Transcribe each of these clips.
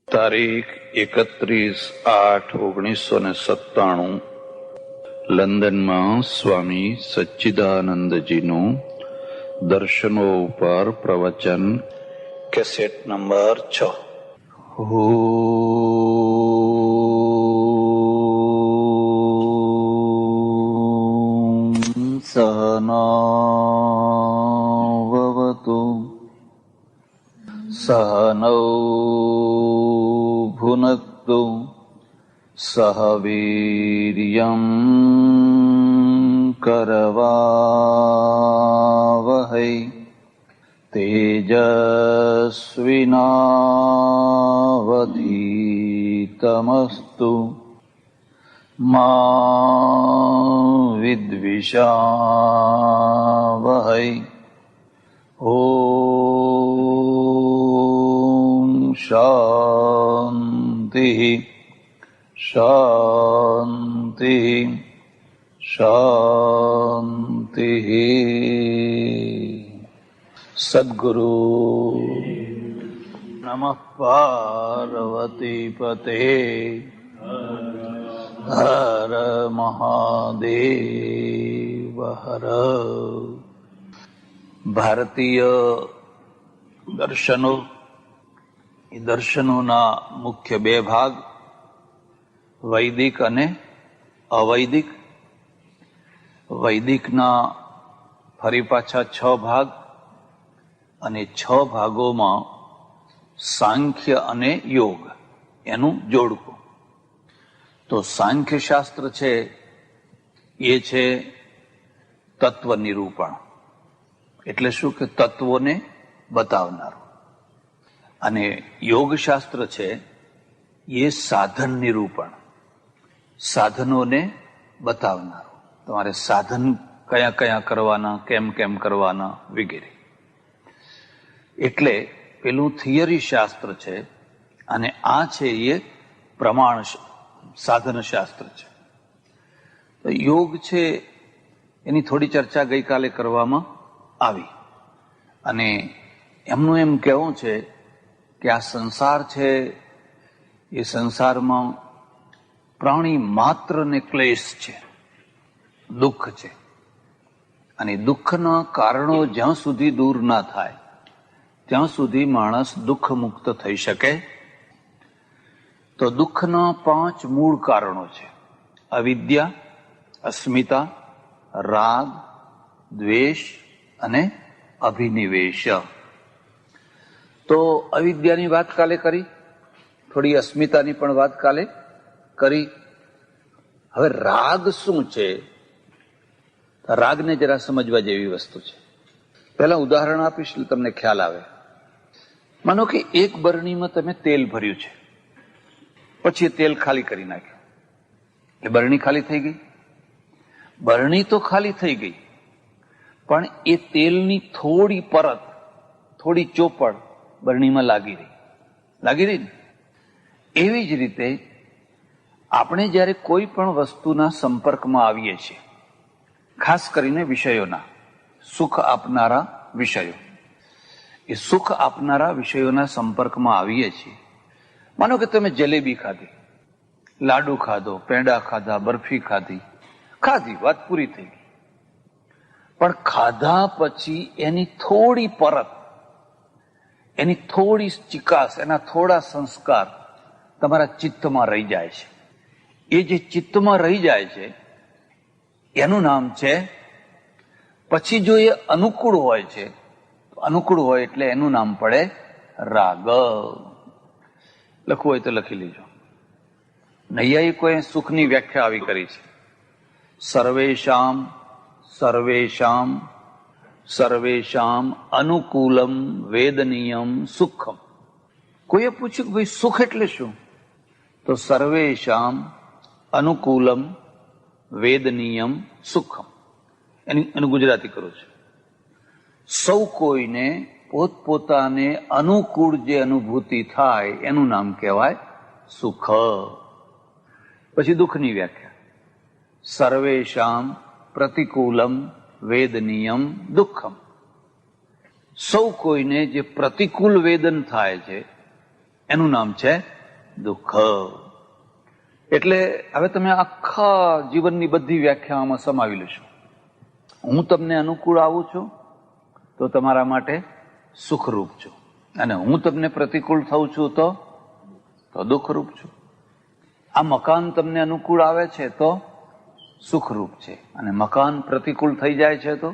તારીખ 31/8/1997 લંડનમાં સ્વામી સચ્ચિદાનંદજીનું દર્શનો ઉપર પ્રવચન, કેસેટ નંબર 6. સહનાવવતુ સહનૌ ભુનક્તુ સહ વીર્યં કરવાવહૈ તેજસ્વિનાવધીતમસ્તુ મા વિદ્વિષાવહૈ. ઓમ શાંતિ શાંતિ શાંતિ. સદ્ગુરુ નમઃ પાર્વતી પતે હર મહાદેવ હર. ભારતીય દર્શનો, એ દર્શનોના મુખ્ય બે ભાગ, વૈદિક અને અવૈદિક. વૈદિકના ફરી પાછા 6 ભાગ, અને 6 ભાગોમાં સાંખ્ય અને યોગ એનું જોડકું. તો સાંખ્ય શાસ્ત્ર છે એ છે તત્વ નિરૂપણ, એટલે શું કે તત્વોને બતાવનારું. અને યોગ શાસ્ત્ર છે એ સાધન નિરૂપણ, સાધનોને બતાવનારું. તમારે સાધન કયા કયા કરવાના, કેમ કેમ કરવાના વગેરે. એટલે પેલું થિયરી શાસ્ત્ર છે, અને આ છે એ પ્રમાણ સાધન શાસ્ત્ર છે. તો યોગ છે એની થોડી ચર્ચા ગઈકાલે કરવામાં આવી, અને એમનું એમ કહેવું છે કે આ સંસાર છે એ સંસારમાં પ્રાણી માત્રને ક્લેશ છે, દુઃખ છે. અને દુઃખના કારણો જ્યાં સુધી દૂર ના થાય ત્યાં સુધી માણસ દુઃખ મુક્ત થઈ શકે. તો દુઃખના 5 મૂળ કારણો છે: અવિદ્યા, અસ્મિતા, રાગ, દ્વેષ અને અભિનિવેશ. તો અવિદ્યાની વાત કાલે કરી, થોડી અસ્મિતાની પણ વાત કાલે કરી. હવે રાગ શું છે? રાગને જરા સમજવા જેવી વસ્તુ છે. પહેલા ઉદાહરણ આપીશ એટલે તમને ખ્યાલ આવે. માનો કે એક બરણીમાં તમે તેલ ભર્યું છે, પછી તેલ ખાલી કરી નાખ્યું, એ બરણી ખાલી થઈ ગઈ. બરણી તો ખાલી થઈ ગઈ, પણ એ તેલની થોડી પરત, થોડી ચોપડ બરણીમાં લાગી રહી ને. એવી જ રીતે આપણે જ્યારે કોઈ પણ વસ્તુના સંપર્કમાં આવીએ છીએ, ખાસ કરીને વિષયોના, સુખ આપનારા વિષયો, એ સુખ આપનારા વિષયોના સંપર્કમાં આવીએ છીએ. માનો કે તમે જલેબી ખાધી, લાડુ ખાધો, પેંડા ખાધા, બરફી ખાધી, વાત પૂરી થઈ ગઈ. પણ ખાધા પછી એની થોડી પરત, એની થોડી ચિકાસ, એના થોડા સંસ્કાર તમારા ચિત્તમાં રહી જાય છે. એ જે ચિત્તમાં રહી જાય છે એનું નામ છે, પછી જો એ અનુકૂળ હોય છે, અનુકૂળ હોય એટલે એનું નામ પડે રાગ. લખવું હોય તો લખી લેજો. નૈયાયિકોએ સુખની વ્યાખ્યા આવી કરી છે: સર્વેષામ સર્વેષામ સર્વેષામ અનુકૂલમ વેદનીયમ સુખમ. કોઈએ પૂછ્યું કે ભાઈ સુખ એટલે શું? તો સર્વેષામ અનુકૂલમ વેદનીયમ સુખમ. એનું ગુજરાતી કરું છું. સૌ કોઈને પોતપોતાને અનુકૂળ જે અનુભૂતિ થાય એનું નામ કહેવાય સુખ. પછી દુઃખની વ્યાખ્યા: સર્વેષામ પ્રતિકૂલમ વેદનીયમ દુઃખમ. સૌ કોઈને જે પ્રતિકૂળ વેદન થાય છે એનું નામ છે દુઃખ. એટલે હવે તમે આખા જીવનની બધી વ્યાખ્યામાં સમાવી લેશો. હું તમને અનુકૂળ આવું છું તો તમારા માટે સુખરૂપ છું, અને હું તમને પ્રતિકૂળ થઉં છું તો દુઃખરૂપ છું. આ મકાન તમને અનુકૂળ આવે છે તો સુખરૂપ છે, અને મકાન પ્રતિકૂળ થઈ જાય છે તો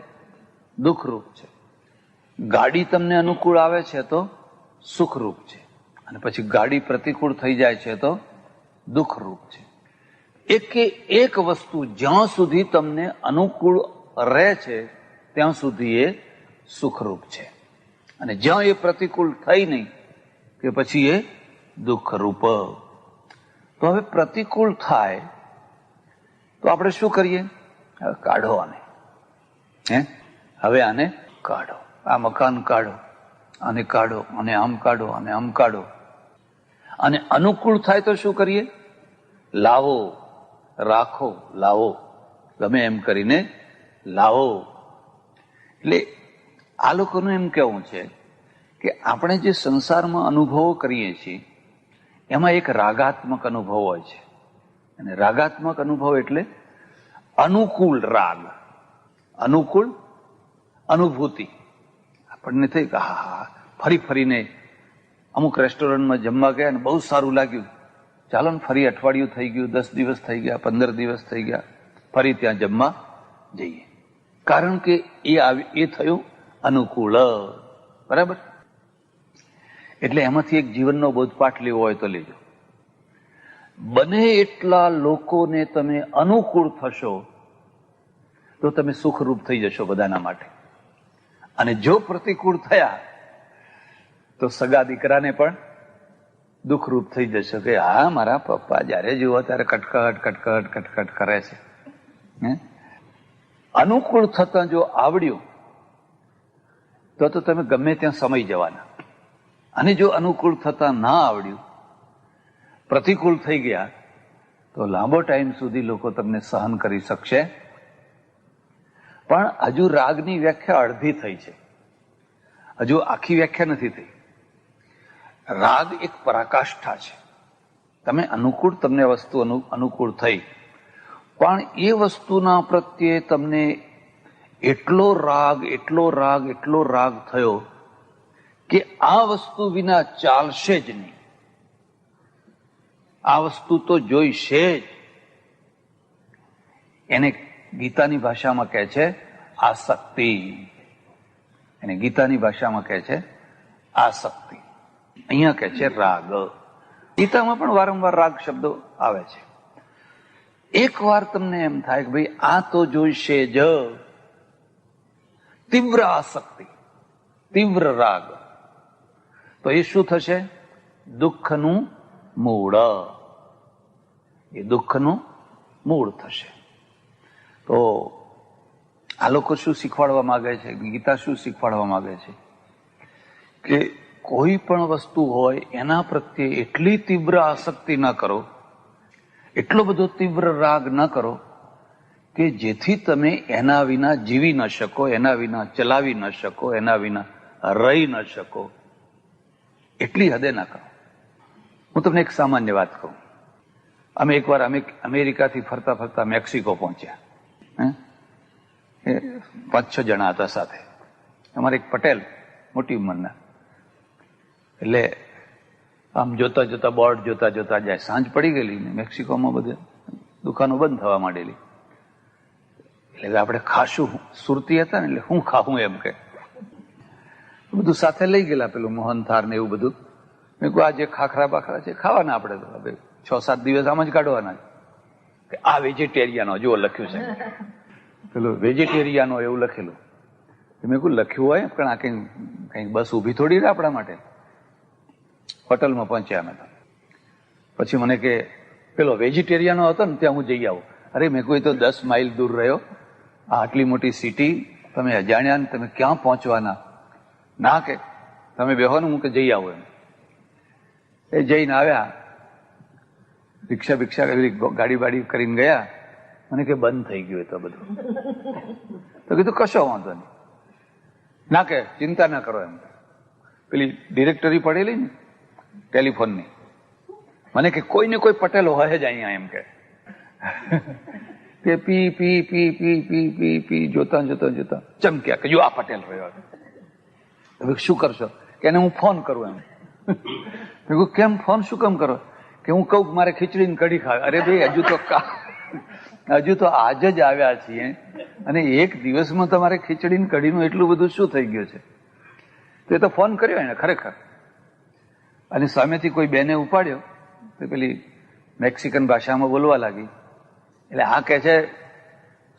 દુઃખરૂપ છે. ગાડી તમને અનુકૂળ આવે છે તો સુખરૂપ છે, અને પછી ગાડી પ્રતિકૂળ થઈ જાય છે તો દુઃખરૂપ છે. એક વસ્તુ જ્યાં સુધી તમને અનુકૂળ રહે છે ત્યાં સુધી એ સુખરૂપ છે, અને જ્યાં એ પ્રતિકૂળ થઈ નહીં કે પછી એ દુઃખરૂપ. તો હવે પ્રતિકૂળ થાય તો આપણે શું કરીએ? હવે કાઢો આને. હવે આને કાઢો, આ મકાન કાઢો, આને કાઢો, અને આમ કાઢો, અને આમ કાઢો. અને અનુકૂળ થાય તો શું કરીએ? લાવો, રાખો, લાવો, ગમે એમ કરીને લાવો. એટલે આ લોકોનું એમ કહેવું છે કે આપણે જે સંસારમાં અનુભવો કરીએ છીએ એમાં એક રાગાત્મક અનુભવ હોય છે, અને રાગાત્મક અનુભવ એટલે અનુકૂળ રાગ, અનુકૂળ અનુભૂતિ. આપણને થઈ કે હા, ફરી ફરીને અમુક રેસ્ટોરન્ટમાં જમવા ગયા ને બહુ સારું લાગ્યું, ચાલો ને ફરી અઠવાડિયું થઈ ગયું, 10 દિવસ થઈ ગયા, 15 દિવસ થઈ ગયા, ફરી ત્યાં જમવા જઈએ. કારણ કે એ થયું અનુકૂળ. બરાબર? એટલે એમાંથી એક જીવનનો બોધપાઠ લેવો હોય તો લેજો. બને એટલા લોકોને તમે અનુકૂળ થશો તો તમે સુખરૂપ થઈ જશો બધાના માટે. અને જો પ્રતિકૂળ થયા તો સગા દીકરાને પણ દુઃખરૂપ થઈ જશો કે હા, મારા પપ્પા જયારે જુઓ ત્યારે કટકટ કટકટ કટકટ કરે છે. અનુકૂળ થતા જો આવડ્યું તો તમે ગમે ત્યાં સમય જવાના. અને જો અનુકૂળ થતા ના આવડ્યું, પ્રતિકૂળ થઈ ગયા, તો લાંબો ટાઈમ સુધી લોકો તમને સહન કરી શકશે. પણ હજુ રાગની વ્યાખ્યા અડધી થઈ છે, હજુ આખી વ્યાખ્યા નથી થઈ. રાગ એક પરાકાષ્ઠા છે. તમે અનુકૂળ, તમને વસ્તુ અનુકૂળ થઈ, પણ એ વસ્તુના પ્રત્યે તમને એટલો રાગ એટલો રાગ એટલો રાગ થયો કે આ વસ્તુ વિના ચાલશે જ નહીં, આ વસ્તુ તો જોઈશે જ. એને ગીતાની ભાષામાં કહે છે આસક્તિ. એને ગીતાની ભાષામાં કહે છે આસક્તિ, અહીંયા કહે છે રાગ. ગીતામાં પણ વારંવાર રાગ શબ્દો આવે છે. એક વાર તમને એમ થાય કે ભાઈ આ તો જોઈશે જ, તીવ્ર આસક્તિ, તીવ્ર રાગ, તો એ શું થશે? દુઃખનું મૂળ. એ દુઃખનું મૂળ થશે. તો આ લોકો શું શીખવાડવા માંગે છે? ગીતા શું શીખવાડવા માંગે છે? કે કોઈ પણ વસ્તુ હોય એના પ્રત્યે એટલી તીવ્ર આસક્તિ ન કરો, એટલો બધો તીવ્ર રાગ ન કરો કે જેથી તમે એના વિના જીવી ન શકો, એના વિના ચલાવી ન શકો, એના વિના રહી ન શકો. એટલી હદે ના કરો. હું તમને એક સામાન્ય વાત કહું. અમે એકવાર અમેરિકાથી ફરતા ફરતા મેક્સિકો પહોંચ્યા. 5-6 જણા હતા સાથે. અમારે એક પટેલ, મોટી ઉંમરના, એટલે આમ જોતા જોતા બોર્ડ જોતા જોતા જાય. સાંજ પડી ગયેલી ને મેક્સિકોમાં બધે દુકાનો બંધ થવા માંડેલી. એટલે આપણે ખાશું, સુરતી હતા ને, એટલે હું ખાવું એમ કે બધું સાથે લઈ ગયેલા, પેલું મોહનથાળ ને એવું બધું. મેં કહ્યું આ જે ખાખરા બાખરા છે ખાવાના આપણે તો, 6-7 દિવસ આમ જ કાઢવાના. આ વેજીટેરિયનો જુઓ લખ્યું છે, પેલું વેજીટેરિયનો એવું લખેલું. મેં કહ્યું લખ્યું હોય પણ આ કઈ બસ ઊભી થોડી રહે આપણા માટે. હોટલમાં પહોંચ્યા અમે તો. પછી મને કે પેલો વેજીટેરિયનો હતો ને ત્યાં હું જઈ આવું. અરે મેં કોઈ તો 10 માઇલ દૂર રહ્યો, આટલી મોટી સિટી, તમે અજાણ્યા ને તમે ક્યાં પહોંચવાના? ના કે તમે બેહો ને, હું કે જઈ આવું એમ. એ જઈને આવ્યા, રિક્ષા ગાડી બાડી કરીને ગયા. મને કે બંધ થઈ ગયું તો બધું. તો કીધું કશો વાંધો નહીં. ના કે ચિંતા ના કરો એમ. પેલી ડિરેક્ટરી પડેલી ને ટેલિફોનની, મને કે કોઈને કોઈ પટેલ હોય જ અહીંયા, એમ કે પી પી પી પી પી પી પી જોતા જોતા જોતા ચમક્યા કે જો આ પટેલ રહ્યો. હવે શું કરશો? કે એને હું ફોન કરું. એમ કેમ ફોન શું કામ કરો? કે હું કહું મારે ખીચડીની કઢી ખાવે. અરે ભાઈ હજુ તો આજ જ આવ્યા છીએ અને એક દિવસમાં તમારે ખીચડીની કઢીનું એટલું બધું શું થઈ ગયું છે? તો એ તો ફોન કર્યો એને ખરેખર. અને સામેથી કોઈ બેને ઉપાડ્યો તો પેલી મેક્સિકન ભાષામાં બોલવા લાગી. એટલે આ કહે છે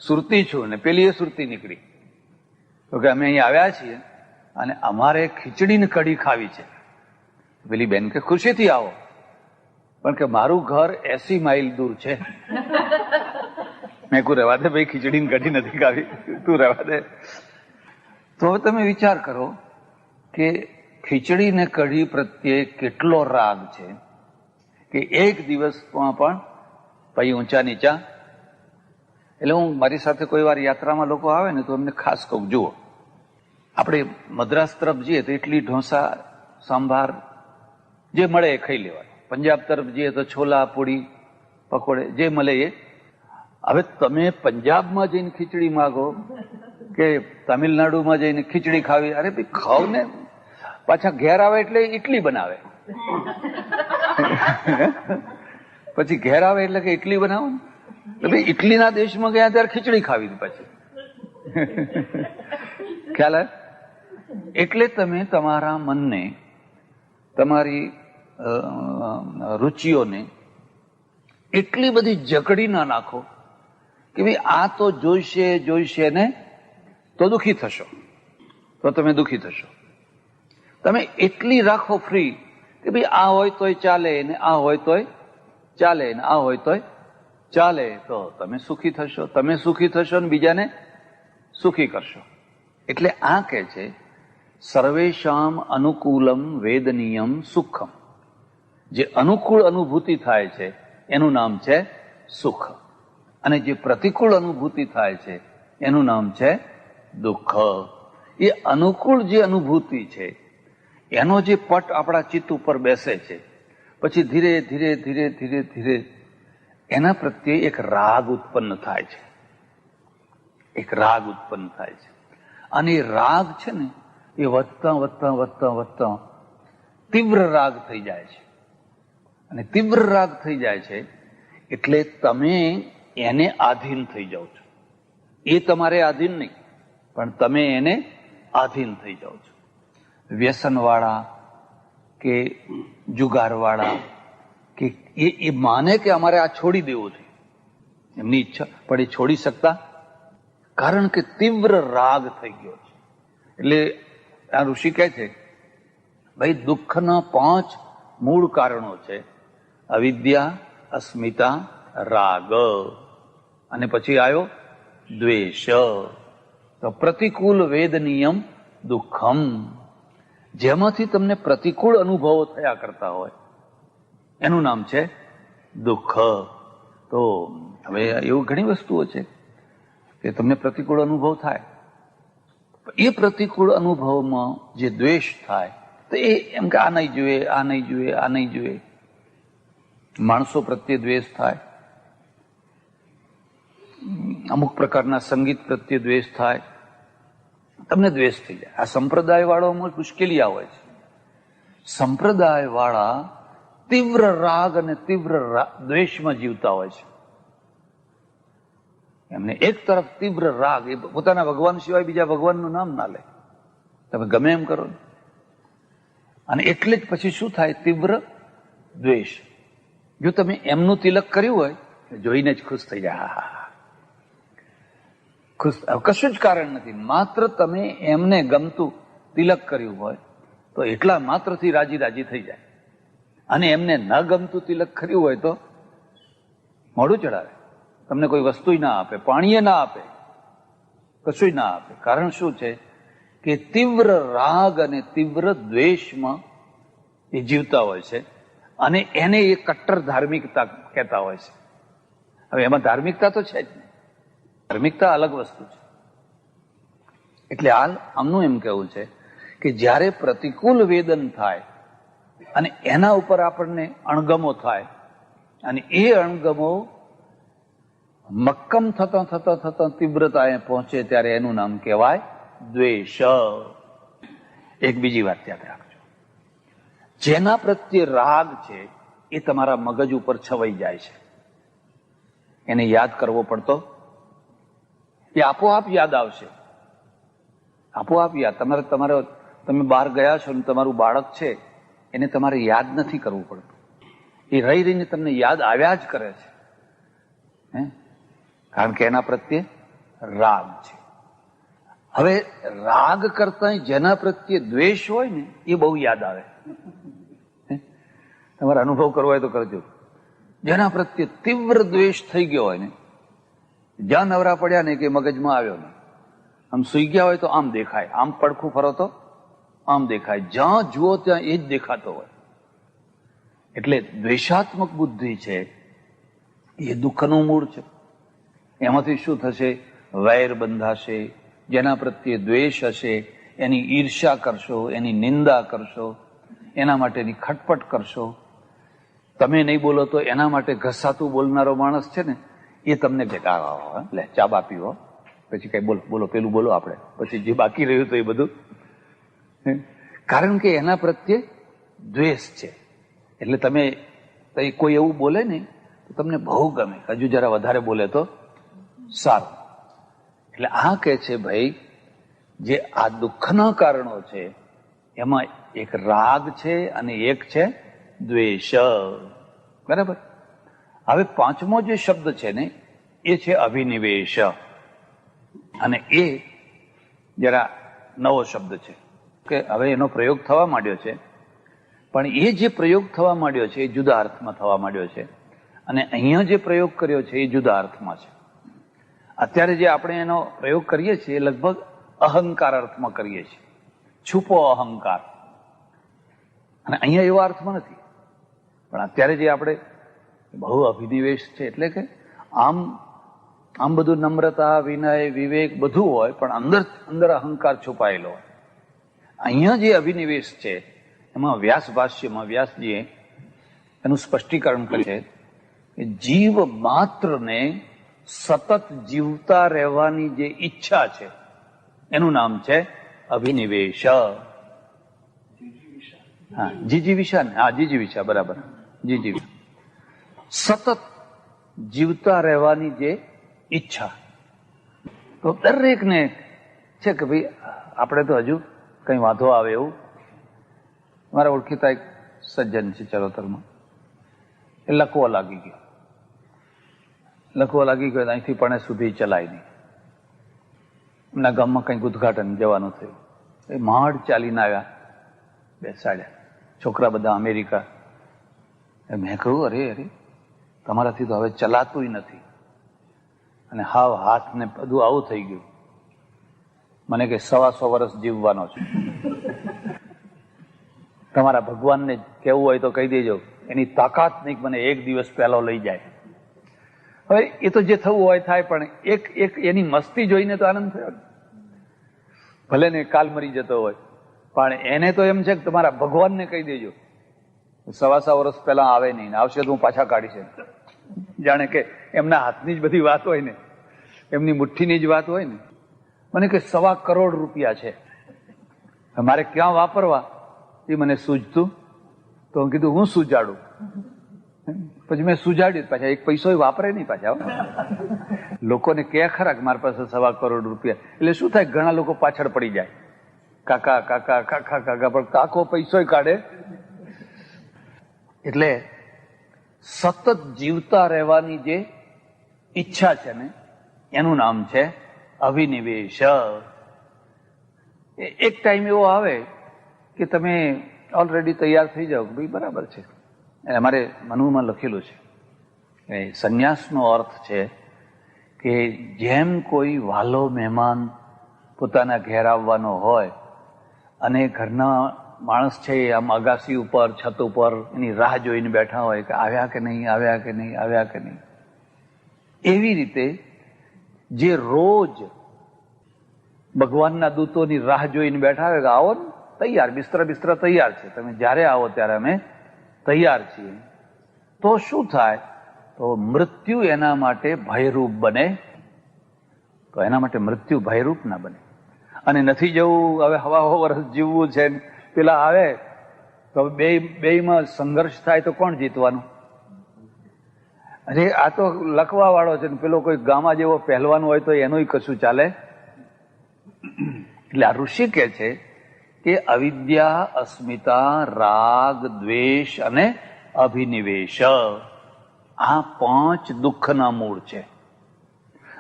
સુરતી છું, ને પેલી એ સુરતી નીકળી. તો કે અમે અહીં આવ્યા છીએ અને અમારે ખીચડીની કઢી ખાવી છે. પેલી બેન કે ખુશીથી આવો, પણ કે મારું ઘર 80 માઇલ દૂર છે. મેં કહું રહેવા દે ભાઈ, ખીચડીની કઢી નથી ખાવી, તું રહેવા દે. તો હવે તમે વિચાર કરો કે ખીચડી ને કઢી પ્રત્યે કેટલો રાગ છે કે એક દિવસમાં પણ પછી ઊંચા નીચા. એટલે હું મારી સાથે કોઈ વાર યાત્રામાં લોકો આવે ને તો એમને ખાસ કહું, જુઓ આપણે મદ્રાસ તરફ જઈએ તો ઇડલી ઢોસા સાંભાર જે મળે એ ખાઈ લેવાય. પંજાબ તરફ જઈએ તો છોલા પૂરી પકોડે જે મળે એ. હવે તમે પંજાબમાં જઈને ખીચડી માગો કે તમિલનાડુમાં જઈને ખીચડી ખાવી, અરે ભાઈ ખાવ ને. પાછા ઘેર આવે એટલે ઇડલી બનાવે, પછી ઘેર આવે એટલે કે ઇડલી બનાવો ને. ભાઈ ઇટલીના દેશમાં ગયા ત્યારે ખીચડી ખાવી પછી ખ્યાલ આવે. એટલે તમે તમારા મનને, તમારી રુચિઓને એટલી બધી જકડી ના નાખો કે ભાઈ આ તો જોઈશે જોઈશે ને તો દુઃખી થશો, તો તમે દુઃખી થશો. તમે એટલી રાખો ફ્રી કે ભાઈ આ હોય તોય ચાલે ને આ હોય તોય ચાલે ને આ હોય તોય ચાલે, તો તમે સુખી થશો. તમે સુખી થશો ને બીજાને સુખી કરશો. એટલે આ કહે છે સર્વેશામ અનુકૂલમ વેદનીયમ સુખમ. જે અનુકૂળ અનુભૂતિ થાય છે એનું નામ છે સુખ, અને જે પ્રતિકૂળ અનુભૂતિ થાય છે એનું નામ છે દુઃખ. એ અનુકૂળ જે અનુભૂતિ છે એનો જે પટ આપણા ચિત્ત ઉપર બેસે છે, પછી ધીરે ધીરે ધીરે ધીરે ધીરે એના પ્રત્યે એક રાગ ઉત્પન્ન થાય છે. એક રાગ ઉત્પન્ન થાય છે અને એ રાગ છે ને એ વધતા વધતા વધતા વધતા તીવ્ર રાગ થઈ જાય છે. અને તીવ્ર રાગ થઈ જાય છે એટલે તમે એને આધીન થઈ જાઓ છો. એ તમારે આધીન નહીં, પણ તમે એને આધીન થઈ જાઓ છો. વ્યસનવાળા કે જુગારવાળા કે એ માને કે અમારે આ છોડી દેવું છે, એમની ઈચ્છા પણ એ છોડી શકતા, કારણ કે તીવ્ર રાગ થઈ ગયો છે. એટલે આ ઋષિ કહે છે ભાઈ દુઃખના 5 મૂળ કારણો છે: અવિદ્યા, અસ્મિતા, રાગ, અને પછી આવ્યો દ્વેષ. તો પ્રતિકૂળ વેદનીયમ દુઃખમ. જેમાંથી તમને પ્રતિકૂળ અનુભવો થયા કરતા હોય એનું નામ છે દુઃખ. તો હવે એવું ઘણી વસ્તુઓ છે કે તમને પ્રતિકૂળ અનુભવ થાય. એ પ્રતિકૂળ અનુભવમાં જે દ્વેષ થાય તો એ એમ કે આ નહીં જોઈએ, આ નહીં જોઈએ, આ નહીં જોઈએ. માણસો પ્રત્યે દ્વેષ થાય, અમુક પ્રકારના સંગીત પ્રત્યે દ્વેષ થાય, તમને દ્વેષ થઈ જાય. આ સંપ્રદાય વાળામાં મુશ્કેલી આવે છે. સંપ્રદાય વાળા તીવ્ર રાગ અને તીવ્ર દ્વેષમાં જીવતા હોય છે. એમને એક તરફ તીવ્ર રાગ, એ પોતાના ભગવાન સિવાય બીજા ભગવાનનું નામ ના લે, તમે ગમે એમ કરો. અને એટલે જ પછી શું થાય? તીવ્ર દ્વેષ. જો તમે એમનું તિલક કર્યું હોય જોઈને જ ખુશ થઈ જાય, હા હા ખુશ. કશું જ કારણ નથી, માત્ર તમે એમને ગમતું તિલક કર્યું હોય તો એટલા માત્રથી રાજી રાજી થઈ જાય. અને એમને ન ગમતું તિલક કર્યું હોય તો મોઢું ચડાવે, તમને કોઈ વસ્તુ ના આપે, પાણીએ ના આપે, કશું ના આપે. કારણ શું છે કે તીવ્ર રાગ અને તીવ્ર દ્વેષમાં એ જીવતા હોય છે અને એને એ કટ્ટર ધાર્મિકતા કહેતા હોય છે. હવે એમાં ધાર્મિકતા તો છે જ નહીં, ધાર્મિકતા અલગ વસ્તુ છે. એટલે હાલ આમનું એમ કહેવું છે કે જ્યારે પ્રતિકૂળ વેદન થાય અને એના ઉપર આપણને અણગમો થાય અને એ અણગમો મક્કમ થતા તીવ્રતાએ પહોંચે ત્યારે એનું નામ કહેવાય દ્વેષ. એક બીજી વાત યાદ રાખજો, જેના પ્રત્યે રાગ છે એ તમારા મગજ ઉપર છવાઈ જાય છે. એને યાદ કરવો પડતો, એ આપોઆપ યાદ આવશે. આપોઆપ યાદ તમે બહાર ગયા છો ને તમારું બાળક છે એને તમારે યાદ નથી કરવું પડતું, એ રહી રહીને તમને યાદ આવ્યા જ કરે છે. કારણ કે એના પ્રત્યે રાગ છે. હવે રાગ કરતા જેના પ્રત્યે દ્વેષ હોય ને એ બહુ યાદ આવે. તમારે અનુભવ કરવો હોય તો કરજો. જેના પ્રત્યે તીવ્ર દ્વેષ થઈ ગયો હોય ને, જ્યાં નવરા પડ્યા ને કે મગજમાં આવ્યો ને, આમ સુઈ ગયા હોય તો આમ દેખાય, આમ પડખું ફરો તો આમ દેખાય, જ્યાં જુઓ ત્યાં એ જ દેખાતો હોય. એટલે દ્વેષાત્મક બુદ્ધિ છે એ દુઃખનું મૂળ છે. એમાંથી શું થશે? વૈર બંધાશે. જેના પ્રત્યે દ્વેષ હશે એની ઈર્ષ્યા કરશો, એની નિંદા કરશો, એના માટેની ખટપટ કરશો. તમે નહીં બોલો તો એના માટે ઘસાતું બોલનારો માણસ છે ને એ તમને લે ચા બા પીવો, પછી કઈ બોલો પેલું બોલો આપણે, પછી જે બાકી રહ્યું તો એ બધું. કારણ કે એના પ્રત્યે દ્વેષ છે. એટલે તમે કોઈ એવું બોલે ને તો તમને બહુ ગમે, હજુ જરા વધારે બોલે તો સારું. એટલે આ કે છે ભાઈ, જે આ દુઃખના કારણો છે એમાં એક રાગ છે અને એક છે દ્વેષ. બરાબર. હવે પાંચમો જે શબ્દ છે ને એ છે અભિનિવેશ, અને એ જરા નવો શબ્દ છે કે હવે એનો પ્રયોગ થવા માંડ્યો છે, પણ એ જે પ્રયોગ થવા માંડ્યો છે એ જુદા અર્થમાં થવા માંડ્યો છે, અને અહીંયા જે પ્રયોગ કર્યો છે એ જુદા અર્થમાં છે. અત્યારે જે આપણે એનો પ્રયોગ કરીએ છીએ એ લગભગ અહંકાર અર્થમાં કરીએ છીએ, છુપો અહંકાર, અને અહીંયા એવા અર્થમાં નથી. પણ અત્યારે જે આપણે બહુ અભિનિવેશ છે એટલે કે આમ બધું નમ્રતા, વિનય, વિવેક બધું હોય, પણ અંદર અહંકાર છુપાયેલો હોય. અહીંયા જે અભિનિવેશ છે એમાં વ્યાસ ભાષ્યમાં વ્યાસજીએ એનું સ્પષ્ટીકરણ કરે છે કે જીવ માત્રને સતત જીવતા રહેવાની જે ઈચ્છા છે એનું નામ છે અભિનિવેશ. હા, જીજીવિષા ને, હા જીજીવિષા, બરાબર, જીજીવિષા. સતત જીવતા રહેવાની જે ઈચ્છા. તો દરેકને છે કે ભાઈ આપણે તો હજુ કઈ વાંધો આવે એવું. મારા ઓળખીતા એક સજ્જન છે ચરોતરમાં, એ લકવો લાગી ગયો. અહીંથી પણ સુધી ચલાય નહીં. એમના ગામમાં કંઈક ઉદઘાટન જવાનું થયું, એ માંડ ચાલીને આવ્યા, બેસાડ્યા. છોકરા બધા અમેરિકા. મેં કહ્યું અરે તમારાથી તો હવે ચલાતું નથી, અને હાવ હાથ ને બધું આવું થઈ ગયું. મને કે 125 વર્ષ જીવવાનો છે. તમારા ભગવાનને કહેવું હોય તો કહી દેજો, એની તાકાત નહીં મને એક દિવસ પહેલો લઈ જાય. હવે એ તો જે થવું હોય થાય, પણ એક એની મસ્તી જોઈને તો આનંદ થયો. ભલે ને કાલ મરી જતો હોય, પણ એને તો એમ છે કે તમારા ભગવાનને કહી દેજો 125 વર્ષ પહેલા આવે નહીં, આવશે તો હું પાછા કાઢીશ. જાણે કે એમના હાથની જ બધી વાત હોય ને, એમની મુઠ્ઠીની જ વાત હોય ને. મને કે 1.25 કરોડ રૂપિયા છે, મારે ક્યાં વાપરવા એ મને સૂઝતું. તો હું કીધું હું સુજાડું. પછી મેં સુજાડ્યું. પાછા એક પૈસો વાપરે નહીં પાછા. લોકોને કે ખરા કે મારી પાસે 1.25 કરોડ રૂપિયા, એટલે શું થાય, ઘણા લોકો પાછળ પડી જાય, કાકા કાકા કાકા કાકા, પણ કાકો પૈસો કાઢે. એટલે સતત જીવતા રહેવાની જે ઈચ્છા છે ને એનું નામ છે અભિનિવેશ. એક ટાઈમ એવો આવે કે તમે ઓલરેડી તૈયાર થઈ જાઓ કે ભાઈ બરાબર છે. અમારે મનુમાં લખેલું છે કે સંન્યાસનો અર્થ છે કે જેમ કોઈ વાલો મહેમાન પોતાના ઘેર આવવાનો હોય અને ઘરના માણસ છે આમ અગાસી ઉપર, છત ઉપર એની રાહ જોઈને બેઠા હોય કે આવ્યા કે નહીં, આવ્યા કે નહીં, આવ્યા કે નહીં. એવી રીતે જે રોજ ભગવાનના દૂતોની રાહ જોઈને બેઠા હોય કે આવો ને તૈયાર, બિસ્તરા તૈયાર છે, તમે જ્યારે આવો ત્યારે અમે તૈયાર છીએ. તો શું થાય? તો મૃત્યુ એના માટે ભયરૂપ બને. તો એના માટે મૃત્યુ ભયરૂપ ના બને. અને નથી જવું, હવે હવા વર્ષ જીવવું છે, પેલા આવે તો બેયમાં સંઘર્ષ થાય તો કોણ જીતવાનું? અરે આ તો લખવા વાળો છે, પેલો કોઈ ગામા જેવો પહેલવાનું હોય તો એનું કશું ચાલે. એટલે આ ઋષિ કે છે કે અવિદ્યા, અસ્મિતા, રાગ, દ્વેષ અને અભિનિવેશ, આ 5 દુઃખના મૂળ છે.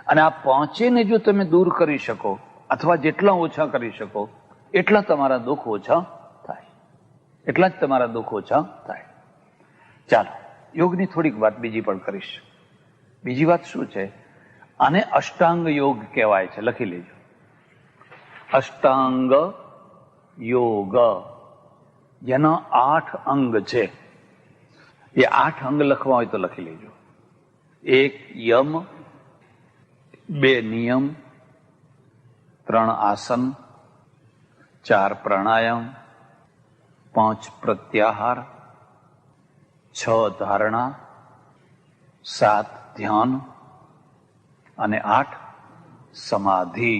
અને આ 5ને જો તમે દૂર કરી શકો અથવા જેટલા ઓછા કરી શકો એટલા તમારા દુઃખ ઓછા થાય, એટલા જ તમારા દુઃખ ઓછા થાય. ચાલો, યોગની થોડીક વાત બીજી પણ કરીશ. બીજી વાત શું છે? આને અષ્ટાંગ યોગ કહેવાય છે, લખી લેજો. અષ્ટાંગ યોગ, જેના 8 અંગ છે. એ 8 અંગ લખવા હોય તો લખી લેજો. 1 યમ, 2 નિયમ, 3 આસન, 4 પ્રાણાયામ, 5 પ્રત્યાહાર, 6 ધારણા, 7 ધ્યાન અને 8 સમાધિ.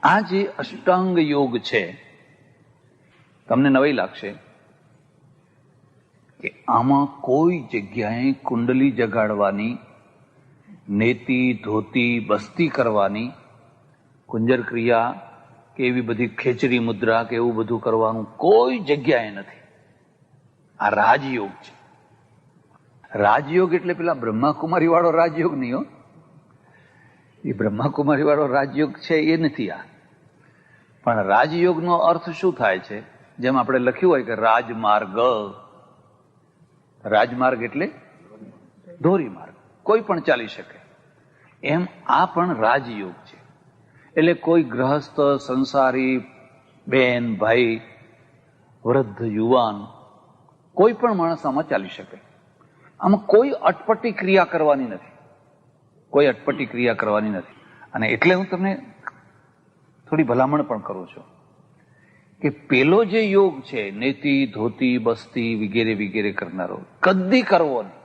આ જે અષ્ટાંગ યોગ છે, તમને નવાઈ લાગશે કે આમાં કોઈ જગ્યાએ કુંડલી જગાડવાની, નેતિ ધોતી બસ્તી કરવાની, કુંજર ક્રિયા કે એવી બધી ખેચરી મુદ્રા કે એવું બધું કરવાનું કોઈ જગ્યાએ નથી. આ રાજયોગ છે. રાજયોગ એટલે પેલા બ્રહ્માકુમારી વાળો રાજયોગ નહીં હો. એ બ્રહ્માકુમારી વાળો રાજયોગ છે એ નથી આ. પણ રાજયોગનો અર્થ શું થાય છે? જેમ આપણે લખ્યું હોય કે રાજમાર્ગ. રાજમાર્ગ એટલે ધોરી માર્ગ, કોઈ પણ ચાલી શકે. એમ આ પણ રાજયોગ છે. એટલે કોઈ ગ્રહસ્થ, સંસારી, બેન, ભાઈ, વૃદ્ધ, યુવાન, કોઈ પણ માણસ આમાં ચાલી શકે. આમાં કોઈ અટપટી ક્રિયા કરવાની નથી, કોઈ અટપટી ક્રિયા કરવાની નથી. અને એટલે હું તમને થોડી ભલામણ પણ કરું છું કે પેલો જે યોગ છે, નેતિ ધોતી બસ્તી વગેરે વગેરે કરનારો, કદી કરવો નહીં.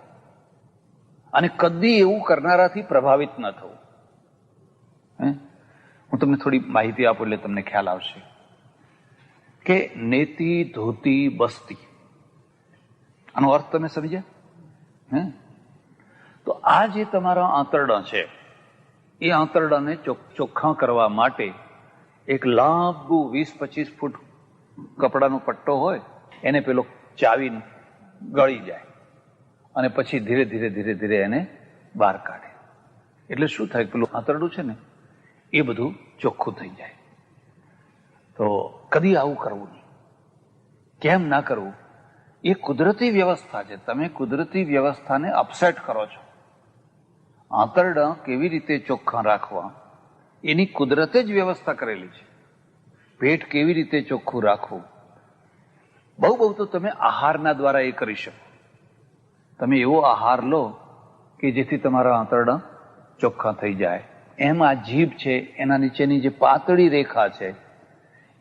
અને કદી એવું કરનારાથી પ્રભાવિત ન થવું. હું તમને થોડી માહિતી આપું એટલે તમને ખ્યાલ આવશે કે નેતિ ધોતી બસ્તી, આનો અર્થ તમે સમજ્યા? તો આ જે તમારા આંતરડા છે, એ આંતરડાને ચોખ્ખા કરવા માટે એક લાંબુ 20-25 ફૂટ કપડાનો પટ્ટો હોય, એને પેલો ચાવીને ગળી જાય અને પછી ધીરે ધીરે ધીરે ધીરે એને બહાર કાઢે. એટલે શું થાય? પેલું આંતરડું છે ને એ બધું ચોખ્ખું થઈ જાય. તો કદી આવું કરવું નહીં. કેમ ના કરવું? એ કુદરતી વ્યવસ્થા છે. તમે કુદરતી વ્યવસ્થાને અપસેટ કરો છો. આંતરડા કેવી રીતે ચોખ્ખા રાખવા એની કુદરતે જ વ્યવસ્થા કરેલી છે. પેટ કેવી રીતે ચોખ્ખું રાખવું, બહુ તો તમે આહારના દ્વારા એ કરી શકો. તમે એવો આહાર લો કે જેથી તમારા આંતરડા ચોખ્ખા થઈ જાય. એમ આ જીભ છે, એના નીચેની જે પાતળી રેખા છે,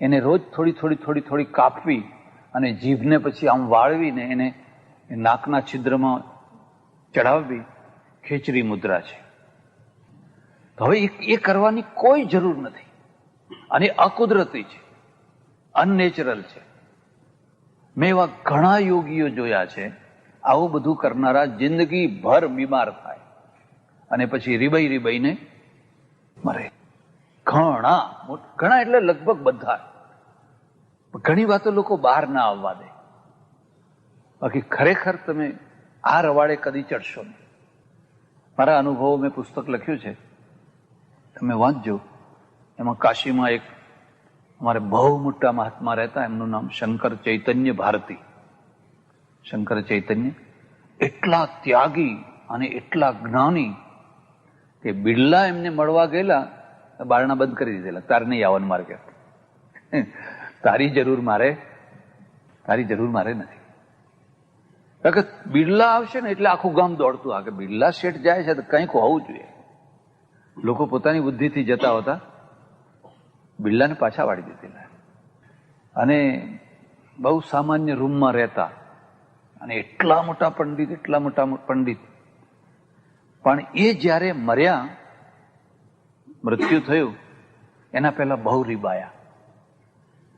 એને રોજ થોડી થોડી થોડી થોડી કાપવી અને જીભને પછી આમ વાળવીને એને નાકના છિદ્રમાં ચડાવવી, ખેચરી મુદ્રા છે. તો હવે એ કરવાની કોઈ જરૂર નથી. અને અકુદરતી છે, અનનેચરલ છે. મેં એવા ઘણા યોગીઓ જોયા છે, આવું બધું કરનારા જિંદગી ભર બીમાર થાય અને પછી રીબાઈને મરે. ઘણા એટલે લગભગ બધા. ઘણી વાતો લોકો બહાર ના આવવા દે. બાકી ખરેખર તમે આ રવાડે કદી ચડશો નહીં. મારા અનુભવો મેં પુસ્તક લખ્યું છે, તમે વાંચજો. એમાં કાશીમાં એક અમારે બહુ મોટા મહાત્મા રહેતા, એમનું નામ શંકર ચૈતન્ય ભારતી. શંકર ચૈતન્ય એટલા ત્યાગી અને એટલા જ્ઞાની કે બિરલા એમને મળવા ગયેલા, બારણા બંધ કરી દીધેલા. તારે નહીં આવવાનું મારે કે, તારી જરૂર મારે નથી. કારણ કે બિરલા આવશે ને એટલે આખું ગામ દોડતું આ કે બિરલા શેઠ જાય છે તો કંઈક હોવું જોઈએ. લોકો પોતાની બુદ્ધિથી જતા હોતા, બિરલાને પાછા વાળી દીધેલા. અને બહુ સામાન્ય રૂમમાં રહેતા, અને એટલા મોટા પંડિત. પણ એ જ્યારે મર્યા, મૃત્યુ થયું, એના પહેલા બહુ રીબાયા.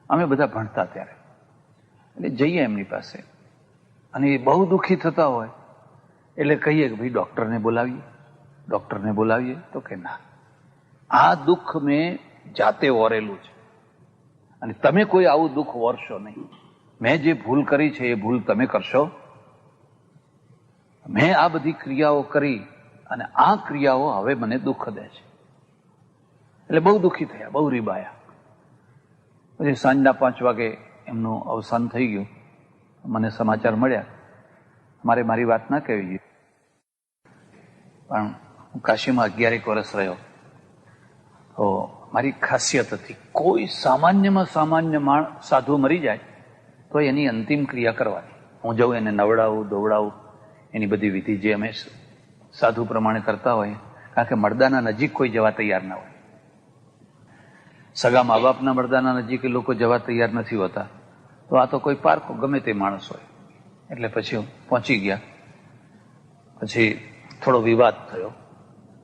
અમે બધા ભણતા ત્યારે, એટલે જઈએ એમની પાસે, અને એ બહુ દુઃખી થતા હોય એટલે કહીએ કે ભાઈ ડોક્ટરને બોલાવીએ. તો કે ના, આ દુઃખ મેં જાતે ઓરેલું છે, અને તમે કોઈ આવું દુઃખ ઓરશો નહીં. મેં જે ભૂલ કરી છે એ ભૂલ તમે કરશો. મેં આ બધી ક્રિયાઓ કરી, અને આ ક્રિયાઓ હવે મને દુઃખ દે છે. એટલે બહુ દુઃખી થયા, બહુ રીબાયા. પછી સાંજના 5 વાગે એમનું અવસાન થઈ ગયું. મને સમાચાર મળ્યા. મારે મારી વાત ના કહેવી જોઈએ, પણ હું કાશીમાં 11 વર્ષ રહ્યો. તો મારી ખાસિયત હતી, કોઈ સામાન્યમાં સામાન્ય સાધુ મરી જાય તો એની અંતિમ ક્રિયા કરવાની. હું જાઉં, એને નવડાવું, દોવડાવું, એની બધી વિધિ જે અમે સાધુ પ્રમાણે કરતા હોય. કારણ કે મરદાના નજીક કોઈ જવા તૈયાર ના હોય. સગા મા બાપના મરદાના નજીક લોકો જવા તૈયાર નથી હોતા. તો આ તો કોઈ પાર્ક ગમે તે માણસ હોય. એટલે પછી પહોંચી ગયા. પછી થોડો વિવાદ થયો.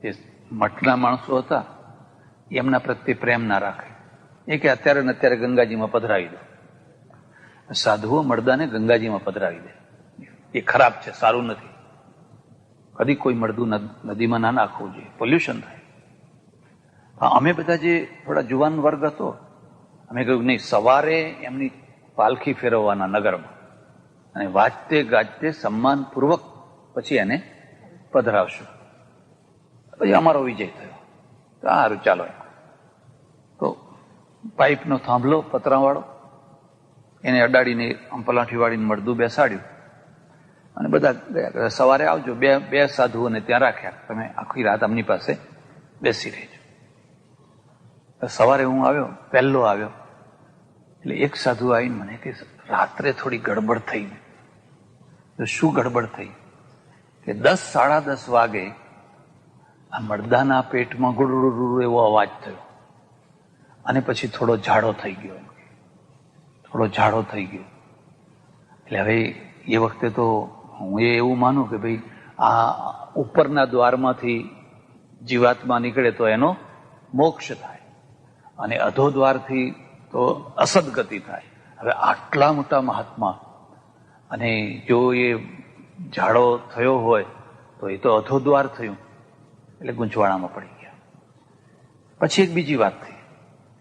એ મઠના માણસો હતા, એમના પ્રત્યે પ્રેમ ના રાખે. એ કે અત્યારે ને અત્યારે ગંગાજીમાં પધરાવી દો. સાધુઓ મરદાને ગંગાજીમાં પધરાવી દે, એ ખરાબ છે, સારું નથી. કદી કોઈ મરદું નદીમાં ના નાખવું જોઈએ, પોલ્યુશન થાય. અમે બધા જે થોડા જુવાન વર્ગ હતો, અમે કહ્યું નહીં, સવારે એમની પાલખી ફેરવવાના નગરમાં, અને વાજતે ગાજતે સન્માનપૂર્વક પછી એને પધરાવશું. પછી અમારો વિજય થયો. સારું, ચાલો. તો પાઇપનો થાંભલો પતરાવાળો, એને અડાડીને પલાઠી વાળીને મરદું બેસાડ્યું, અને બધા ગયા. સવારે આવજો. બે સાધુઓને ત્યાં રાખ્યા, તમે આખી રાત અમની પાસે બેસી રહેજો. સવારે હું આવ્યો, પહેલો આવ્યો, એટલે એક સાધુ આવીને મને કે રાત્રે થોડી ગડબડ થઈ. તો શું ગડબડ થઈ? કે 10, સાડા 10 વાગે આ મરદાના પેટમાં ગુડુડુ એવો અવાજ થયો, અને પછી થોડો ઝાડો થઈ ગયો. એટલે હવે એ વખતે તો હું એવું માનું કે ભાઈ આ ઉપરના દ્વારમાંથી જીવાત્મા નીકળે તો એનો મોક્ષ થાય, અને અધો દ્વારથી તો અસદગતિ થાય. હવે આટલા મોટા મહાત્મા, અને જો એ ઝાડો થયો હોય તો એ તો અધો દ્વાર થયું. એટલે ગૂંચવાણામાં પડી ગયા. પછી એક બીજી વાત થઈ,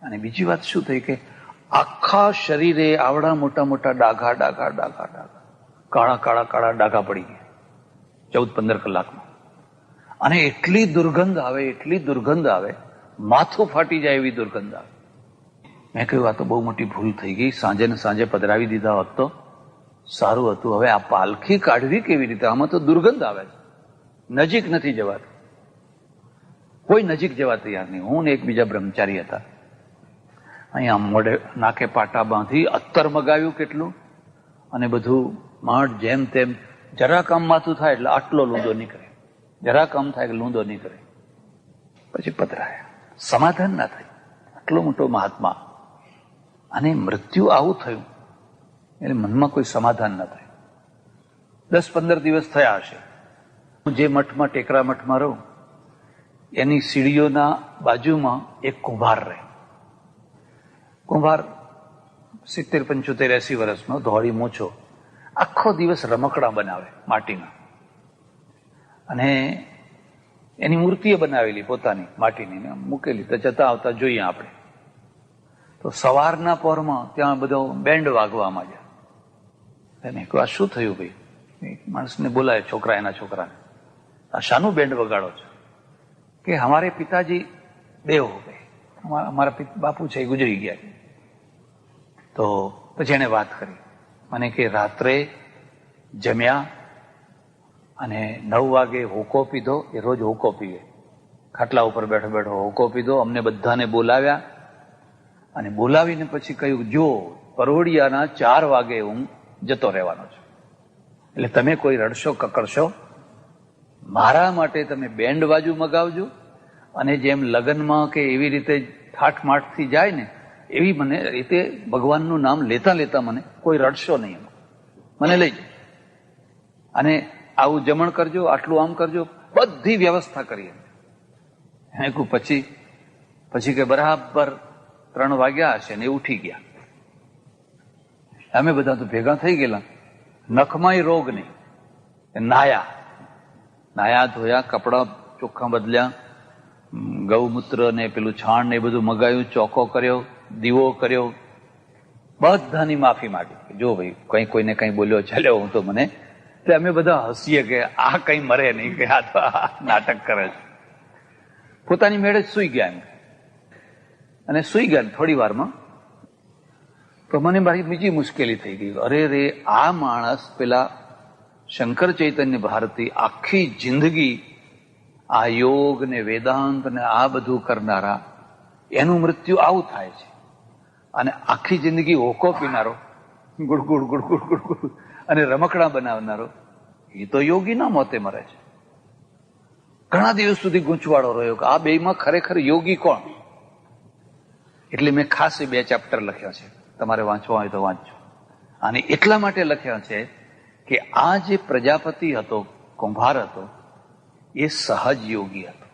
અને બીજી વાત શું થઈ કે આખા શરીરે આવડા મોટા ડાઘા, કાળા ડાઘા પડી ગયા 14-15 કલાકમાં. અને એટલી દુર્ગંધ આવે, માથું ફાટી જાય એવી દુર્ગંધ આવે. મેં કહ્યું આ તો બહુ મોટી ભૂલ થઈ ગઈ. સાંજે પધરાવી દીધા હોત તો સારું હતું. હવે આ પાલખી કાઢવી કેવી રીતે? આમાં તો દુર્ગંધ આવે છે, નજીક નથી જવાતું. કોઈ નજીક જવા તૈયાર નહીં. હું ને એક બીજા બ્રહ્મચારી હતા. અહીંયા મોઢે નાકે પાટા બાંધી, અત્તર મગાવ્યું કેટલું, અને બધું માંડ જેમ તેમ. જરા કામ માથું થાય એટલે આટલો લૂંદો નીકળે, જરા કામ થાય એટલે લૂંદો નીકળે. પછી પધરાયા, સમાધાન ના થાય. આટલો મોટો મહાત્મા, અને મૃત્યુ આવું થયું એટલે મનમાં કોઈ સમાધાન ના થાય. 10-15 દિવસ થયા હશે. હું જે મઠમાં, ટેકરા મઠમાં રહું, એની સીડીઓના બાજુમાં એક કુંભાર રહે. કુંભાર 70-75-80 વર્ષનો, ધોળી મૂછો, આખો દિવસ રમકડા બનાવે માટીના. અને એની મૂર્તિએ બનાવેલી પોતાની માટીની મૂકેલી. તો જતા આવતા જોઈએ આપણે. તો સવારના પહોરમાં ત્યાં બધો બેન્ડ વાગવા માંડ્યા. મેં કહ્યું આ શું થયું ભાઈ? માણસને બોલાય, એના છોકરાને, આ શાનું બેન્ડ વગાડો છો? કે હમારે પિતાજી દેવ હો ગયે, અમારા બાપુ છે એ ગુજરી ગયા. તો પછી એને વાત કરી મને કે રાત્રે જમ્યા અને 9 વાગે હોકો પીધો. એ રોજ હોકો પીવે, ખાટલા ઉપર બેઠો હોકો પીધો. અમને બધાને બોલાવ્યા, અને બોલાવીને પછી કહ્યું જો પરોડિયાના 4 વાગે હું જતો રહેવાનો છું, એટલે તમે કોઈ રડશો કકડશો, મારા માટે તમે બેન્ડ બાજુ મગાવજો, અને જેમ લગ્નમાં કે એવી રીતે ઠાઠમાઠથી જાય ને એવી મને રીતે ભગવાનનું નામ લેતા લેતા મને કોઈ રડશો નહીં, એમ મને લઈ જાય અને આવું જમણ કરજો, આટલું આમ કરજો, બધી વ્યવસ્થા કરીએ. પછી કે બરાબર 3 વાગ્યા હશે ને એ ઉઠી ગયા. અમે બધા તો ભેગા થઈ ગયેલા, નખમાંય રોગ નહીં. નાયા ધોયા, કપડા ચોખ્ખા બદલ્યા, ગૌમૂત્ર ને પેલું છાણ ને એ બધું મગાયું, ચોખ્ખો કર્યો, દીવો કર્યો, બધાની માફી માંગી. જો ભાઈ કઈ કોઈને કઈ બોલ્યો ચાલ્યો હું તો મને તો અમે બધા હસીએ કે આ કઈ મરે નહીં, કે આ તો નાટક કરે છે. પોતાની મેળે જ સુઈ ગયા એમ. અને સુઈ ગયા થોડી વારમાં તો મને મારી બીજી મુશ્કેલી થઈ ગઈ. અરે રે, આ માણસ પેલા શંકર ચૈતન્ય ભારતી આખી જિંદગી આ યોગ ને વેદાંત ને આ બધું કરનારા, એનું મૃત્યુ આવું થાય છે. અને આખી જિંદગી હોકો પીનારો, ગુડગુડ ગુડગુડ ગુડગુડ અને રમકડા બનાવનારો, એ તો યોગીના મોતે મરે છે. ઘણા દિવસ સુધી ગૂંચવાડો રહ્યો કે આ બેમાં ખરેખર યોગી કોણ. એટલે મેં ખાસ 2 ચેપ્ટર લખ્યા છે, તમારે વાંચવા હોય તો વાંચજો. અને એટલા માટે લખ્યા છે કે આ જે પ્રજાપતિ હતો, કુંભાર હતો, એ સહજ યોગી હતો,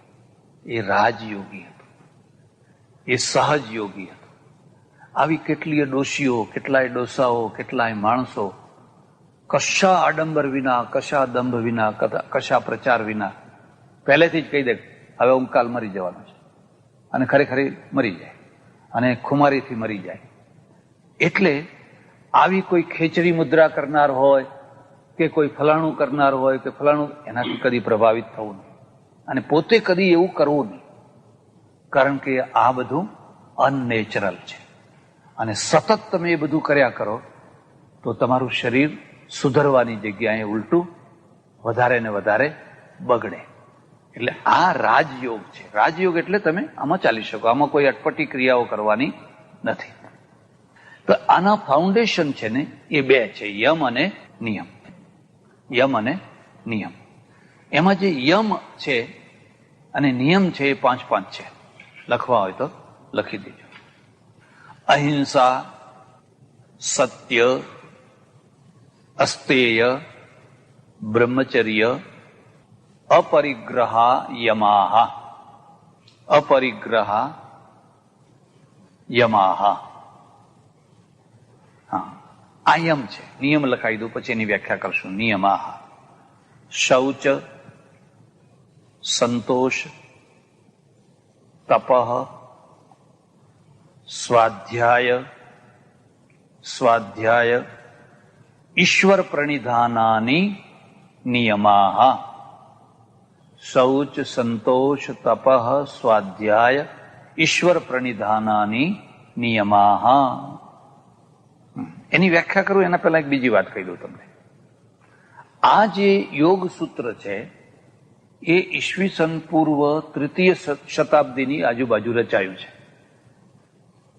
એ રાજયોગી હતો, એ સહજ યોગી હતો. આવી કેટલીય ડોશીઓ, કેટલાય ડોસાઓ, કેટલાય માણસો કશા આડંબર વિના, કશા દંભ વિના, કશા પ્રચાર વિના પહેલેથી જ કહી દે હવે હું કાલ મરી જવાનો છે, અને ખરેખર મરી જાય અને ખુમારીથી મરી જાય. એટલે આવી કોઈ ખેચરી મુદ્રા કરનાર હોય કે કોઈ ફલાણું કરનાર હોય કે ફલાણું, એનાથી કદી પ્રભાવિત થવું નહીં અને પોતે કદી એવું કરવું નહીં. કારણ કે આ બધું અનનેચરલ છે. અને સતત તમે એ બધું કર્યા કરો તો તમારું શરીર સુધરવાની જગ્યાએ ઉલટું વધારે ને વધારે બગડે. એટલે આ રાજયોગ છે. રાજયોગ એટલે તમે આમાં ચાલી શકો, આમાં કોઈ અટપટી ક્રિયાઓ કરવાની નથી. તો આના ફાઉન્ડેશન છે ને એ 2 છે, યમ અને નિયમ. યમ અને નિયમ. એમાં જે યમ છે અને નિયમ છે એ 5 છે. લખવા હોય તો લખી દેજો. અહિંસા, સત્ય, અસ્તેય, બ્રહ્મચર્ય, અપરિગ્રહા યમાહ. અપરિગ્રહા યમાહ. હા, આ યમ છે. નિયમ લખાઈ દઉં, પછી એની વ્યાખ્યા કરશું. નિયમાહ: શૌચ, સંતોષ, તપઃ, સ્વાધ્યાય, ઈશ્વર પ્રણિધાનાની નિયમાહ. શૌચ, સંતોષ, તપઃ, સ્વાધ્યાય, ઈશ્વર પ્રણિધાનાની નિયમાહ. એની વ્યાખ્યા કરું એના પહેલા એક બીજી વાત કહી દઉં તમને. આ જે યોગ સૂત્ર છે એ ઈસવીસન પૂર્વ 3ય શતાબ્દીની આજુબાજુ રચાયું છે.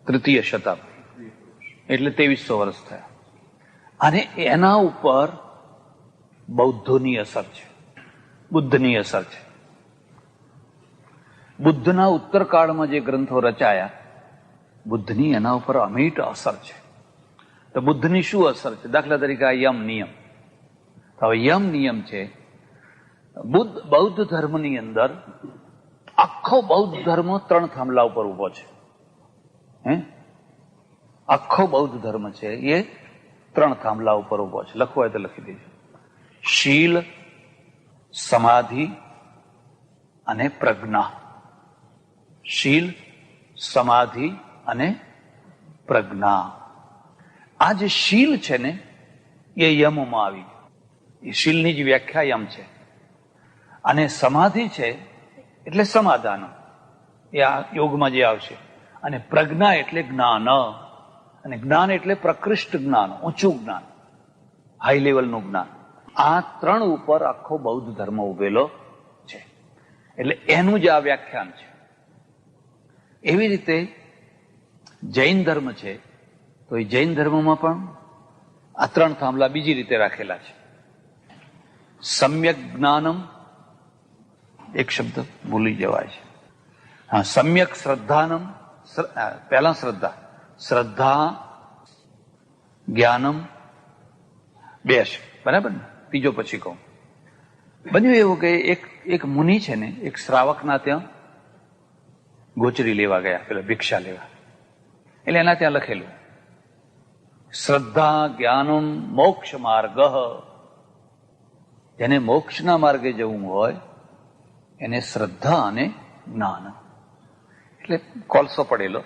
3ય શતાબ્દી એટલે 2300 વર્ષ થયા. અને એના ઉપર બૌદ્ધોની અસર છે, બુદ્ધની અસર છે. બુદ્ધના ઉત્તરકાળમાં જે ગ્રંથો રચાયા, બુદ્ધની એના ઉપર અમીટ અસર છે. તો બુદ્ધની શું અસર છે? દાખલા તરીકે આ યમ નિયમ. હવે યમ નિયમ છે. બૌદ્ધ ધર્મની અંદર આખો બૌદ્ધ ધર્મ 3 થાંભલા ઉપર ઉભો છે. આખો બૌદ્ધ ધર્મ છે એ 3 થાંભલા ઉપર ઉભો છે. લખવું હોય તો લખી દેજો. શીલ, સમાધિ અને પ્રજ્ઞા. શીલ, સમાધિ અને પ્રજ્ઞા. આ જે શીલ છે ને એ યમમાં આવી ગયું. એ શીલની જ વ્યાખ્યા યમ છે. અને સમાધિ છે એટલે સમાધાન, એ આ યોગમાં જે આવશે. અને પ્રજ્ઞા એટલે જ્ઞાન, અને જ્ઞાન એટલે પ્રકૃષ્ટ જ્ઞાન, ઊંચું જ્ઞાન, હાઈ લેવલનું જ્ઞાન. આ 3 ઉપર આખો બૌદ્ધ ધર્મ ઉભેલો છે. એટલે એનું જ આ વ્યાખ્યાન છે. એવી રીતે જૈન ધર્મ છે, તો એ જૈન ધર્મમાં પણ આ 3 થાંભલા બીજી રીતે રાખેલા છે. સમ્યક જ્ઞાનમ, એક શબ્દ ભૂલી જવાય છે. હા, સમ્યક શ્રદ્ધાનમ, પહેલા શ્રદ્ધા, શ્રદ્ધા, જ્ઞાનમ, બે છે, બરાબર ને? ત્રીજો પછી કહું. બન્યું એવું કે એક મુનિ છે ને, એક શ્રાવકના ત્યાં ગોચરી લેવા ગયા, પેલા ભિક્ષા લેવા. એટલે એના ત્યાં લખેલું શ્રદ્ધા જ્ઞાનમ મોક્ષ માર્ગ. જેને મોક્ષના માર્ગે જવું હોય એને શ્રદ્ધા અને જ્ઞાન. એટલે કોલસો પડેલો,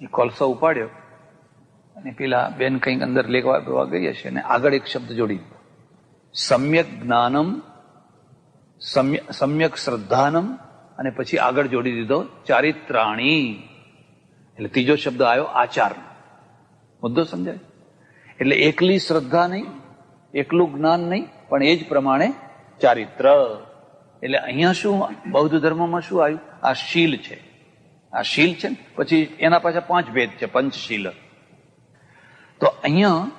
એ કોલસો ઉપાડ્યો અને પેલા બેન કંઈક અંદર લેવા ગઈ હશે અને આગળ એક શબ્દ જોડી દીધો, સમ્યક જ્ઞાનમ, સમ્યક શ્રદ્ધાનમ, અને પછી આગળ જોડી દીધો ચારિત્રાણી. એટલે ત્રીજો શબ્દ આવ્યો આચારનો. મુદ્દો સમજાય? એટલે એકલી શ્રદ્ધા નહીં, એકલું જ્ઞાન નહીં, પણ એ જ પ્રમાણે ચારિત્ર. એટલે અહીંયા શું બૌદ્ધ ધર્મમાં શું આવ્યું? આ શીલ છે. આ શીલ છે ને પછી એના પાછા 5 ભેદ છે, પંચશીલ. તો અહીંયા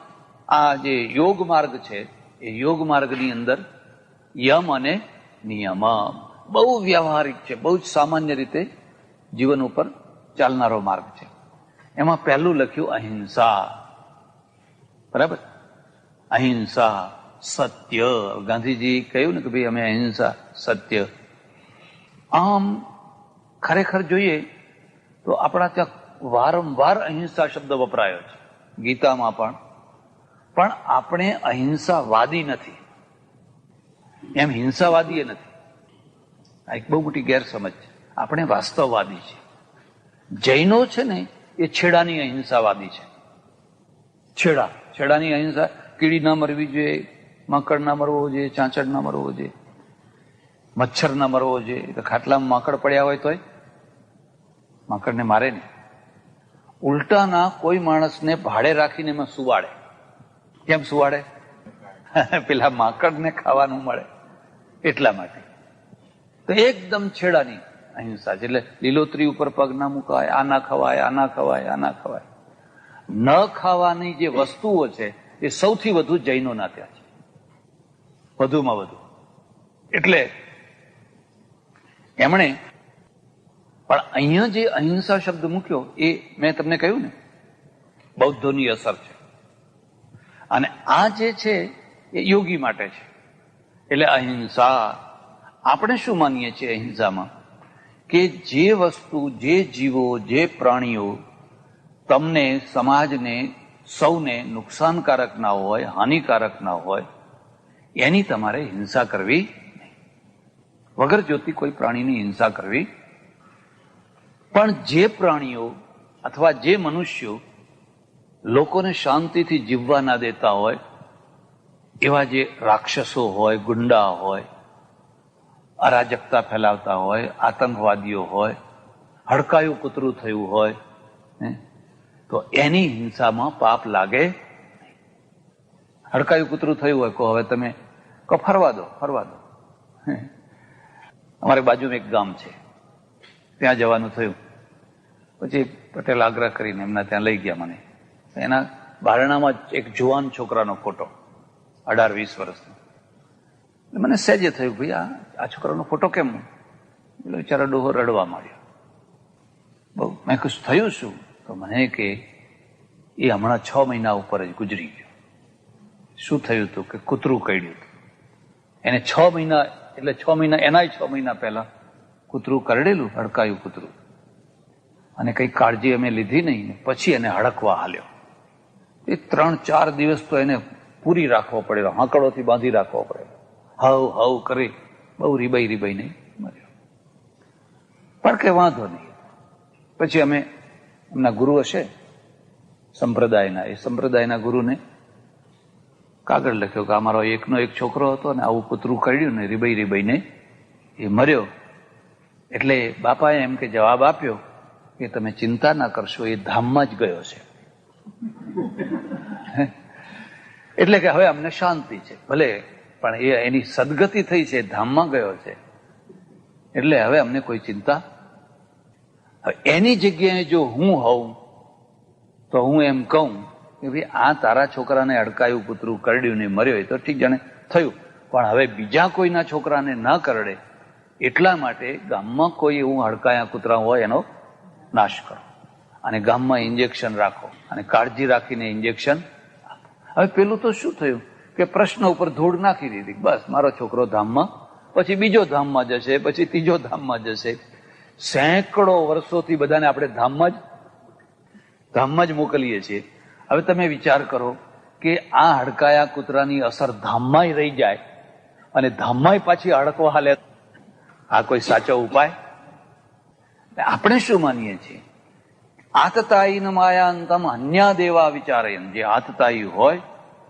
આ જે યોગ માર્ગ છે એ યોગ માર્ગની અંદર યમ અને નિયમ બહુ વ્યવહારિક છે, બહુ જ સામાન્ય રીતે જીવન ઉપર ચાલનારો માર્ગ છે. એમાં પહેલું લખ્યું અહિંસા. બરાબર? અહિંસા, સત્ય. ગાંધીજી કહ્યું ને કે ભાઈ અમે અહિંસા, સત્ય. આમ ખરેખર જોઈએ તો આપણા ત્યાં વારંવાર અહિંસા શબ્દ વપરાયો છે, ગીતામાં પણ આપણે અહિંસાવાદી નથી, એમ હિંસાવાદી નથી. આ એક બહુ મોટી ગેરસમજ છે. આપણે વાસ્તવવાદી છે. જૈનો છે ને એ છેડાની અહિંસાવાદી છે. છેડાની અહિંસા, કીડી ના મરવી જોઈએ, માકડ ના મરવો જોઈએ, ચાંચડ ના મરવો જોઈએ, મચ્છર ના મરવો જોઈએ. તો ખાટલામાં માકડ પડ્યા હોય તોય માકડને મારે નહીં. ઉલટાના કોઈ માણસને ભાડે રાખીને એમાં સુવાડે. કેમ સુવાડે? પેલા માકડને ખાવાનું મળે એટલા માટે. તો એકદમ છેડાની અહિંસા છે. એટલે લીલોતરી ઉપર પગ ના મુકાય, આ ના ખવાય, આ ના ખવાય, આ ના ખવાય. ન ખાવાની જે વસ્તુઓ છે એ સૌથી વધુ જૈનોના ત્યાં છે, વધુમાં વધુ. એટલે એમણે પણ અહીંયા જે અહિંસા શબ્દ મૂક્યો એ મેં તમને કહ્યું ને બૌદ્ધોની અસર છે. અને આ જે છે એ યોગી માટે છે. એટલે અહિંસા આપણે શું માનીએ છીએ અહિંસામાં? કે જે વસ્તુ, જે જીવો, જે પ્રાણીઓ તમને, સમાજને, સૌને નુકસાનકારક ના હોય, હાનિકારક ના હોય, એની તમારે હિંસા કરવી નહીં. વગર જોતી કોઈ પ્રાણીની હિંસા કરવી. પણ જે પ્રાણીઓ અથવા જે મનુષ્યો લોકોને શાંતિથી જીવવા ના દેતા હોય, એવા જે રાક્ષસો હોય, ગુંડા હોય, અરાજકતા ફેલાવતા હોય, આતંકવાદીઓ હોય, હડકાયું કૂતરું થયું હોય, તો એની હિંસામાં પાપ લાગે. હડકાયું કૂતરું થયું હોય, કહો હવે તમે કહો ફરવા દો. અમારી બાજુમાં એક ગામ છે, ત્યાં જવાનું થયું. પછી પટેલ આગ્રહ કરીને એમના ત્યાં લઈ ગયા મને. એના બારણામાં એક જુવાન છોકરાનો ફોટો, 18-20 વર્ષનો. મને સહેજે થયું ભાઈ આ છોકરાનો ફોટો કેમ? એટલે બિચારો ડોહો રડવા માંડ્યો બહુ. મેં કહ્યું થયું શું? તો મને કે એ હમણાં 6 મહિના ઉપર જ ગુજરી ગયો. શું થયું હતું કે કૂતરું કરડ્યું હતું એને. 6 મહિના એટલે 6 મહિના, એના 6 મહિના પહેલા કૂતરું કરડેલું, હડકાયું કૂતરું. અને કઈ કાળજી અમે લીધી નહીં, પછી એને હડકવા હાલ્યો. એ 3-4 દિવસ તો એને પૂરી રાખવો પડેલો, હાંકડોથી બાંધી રાખવો પડેલો. હવ કરી બહુ રીબાઈ નહીં મર્યો. પણ કે વાંધો નહીં. પછી અમે એમના ગુરુ હશે સંપ્રદાયના, એ સંપ્રદાયના ગુરુને કાગળ લખ્યો કે અમારો એકનો એક છોકરો હતો ને આવું કૂતરું કરડ્યું ને રીબાઈને એ મર્યો. એટલે બાપાએ એમ કે જવાબ આપ્યો કે તમે ચિંતા ના કરશો, એ ધામમાં જ ગયો છે. એટલે કે હવે અમને શાંતિ છે, ભલે પણ એની સદગતિ થઈ છે, ધામમાં ગયો છે, એટલે હવે અમને કોઈ ચિંતા. એની જગ્યાએ જો હું હોઉં તો હું એમ કહું કે ભાઈ આ તારા છોકરાને અડકાયું કૂતરું કરડ્યું ને મર્યો એ તો ઠીક જાણે થયું, પણ હવે બીજા કોઈના છોકરાને ન કરડે એટલા માટે ગામમાં કોઈ એવું હડકાયા કૂતરા હોય એનો નાશ કરો. અને ગામમાં ઇન્જેક્શન રાખો અને કાળજી રાખીને ઇન્જેક્શન. હવે પેલું તો શું થયું કે પ્રશ્ન ઉપર ધૂળ નાખી દીધી, બસ મારો છોકરો ધામમાં, પછી બીજો ધામમાં જશે, પછી ત્રીજો ધામમાં જશે. સેંકડો વર્ષોથી બધાને આપણે ધામમાં જ મોકલીએ છીએ. હવે તમે વિચાર કરો કે આ હડકાયા કૂતરાની અસર ધામમાં રહી જાય અને ધામમાં પાછી હડકો હાલે, આ કોઈ સાચો ઉપાય? આપણે શું માનીએ છીએ? આતતાયી માયાંતમ અન્યા દેવા વિચારયન. જે આતતાયી હોય,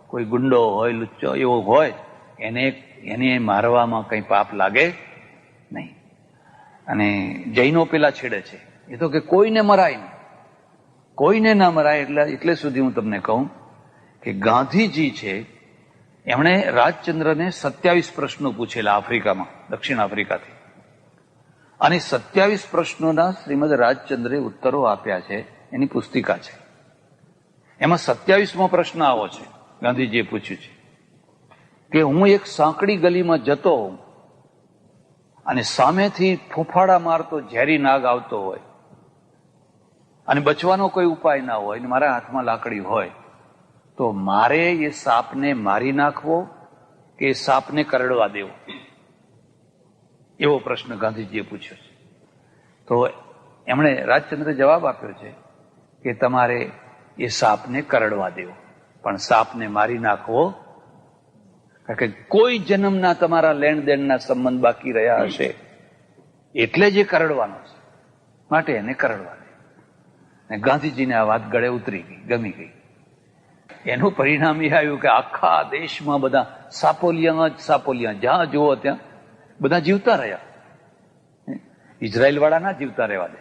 કોઈ ગુંડો હોય, લુચ્ચો એવો હોય, એને મારવામાં કઈ પાપ લાગે નહીં. અને જૈનો પેલા છેડે છે એ તો કે કોઈને મરાય નહીં, કોઈને ના મરાય. એટલે સુધી હું તમને કહું કે ગાંધીજી છે, એમણે રાજચંદ્રને 27 પ્રશ્નો પૂછેલા આફ્રિકામાં, દક્ષિણ આફ્રિકાથી, અને 27 પ્રશ્નોના શ્રીમદ રાજચંદ્રે ઉત્તરો આપ્યા છે. એની પુસ્તિકા છે. એમાં 27મો પ્રશ્ન આવો છે, ગાંધીજીએ પૂછ્યું છે કે હું એક સાંકડી ગલીમાં જતો હોઉં અને સામેથી ફૂંફાડા મારતો ઝેરી નાગ આવતો હોય અને બચવાનો કોઈ ઉપાય ના હોય, મારા હાથમાં લાકડી હોય, તો મારે એ સાપને મારી નાખવો કે એ સાપને કરડવા દેવો? એવો પ્રશ્ન ગાંધીજીએ પૂછ્યો છે. તો એમણે રાજચંદ્રે જવાબ આપ્યો છે કે તમારે એ સાપને કરડવા દેવો, પણ સાપને મારી નાખવો, કારણ કે કોઈ જન્મના તમારા લેણ દેણના સંબંધ બાકી રહ્યા હશે એટલે જે કરડવાનો છે, માટે એને કરડવા દે. અને ગાંધીજીને આ વાત ગળે ઉતરી ગઈ, ગમી ગઈ. એનું પરિણામ એ આવ્યું કે આખા દેશમાં બધા સાપોલિયા, જ્યાં જુઓ ત્યાં બધા જીવતા રહ્યા. ઇઝરાયલ વાળા ના જીવતા રહેવા દે,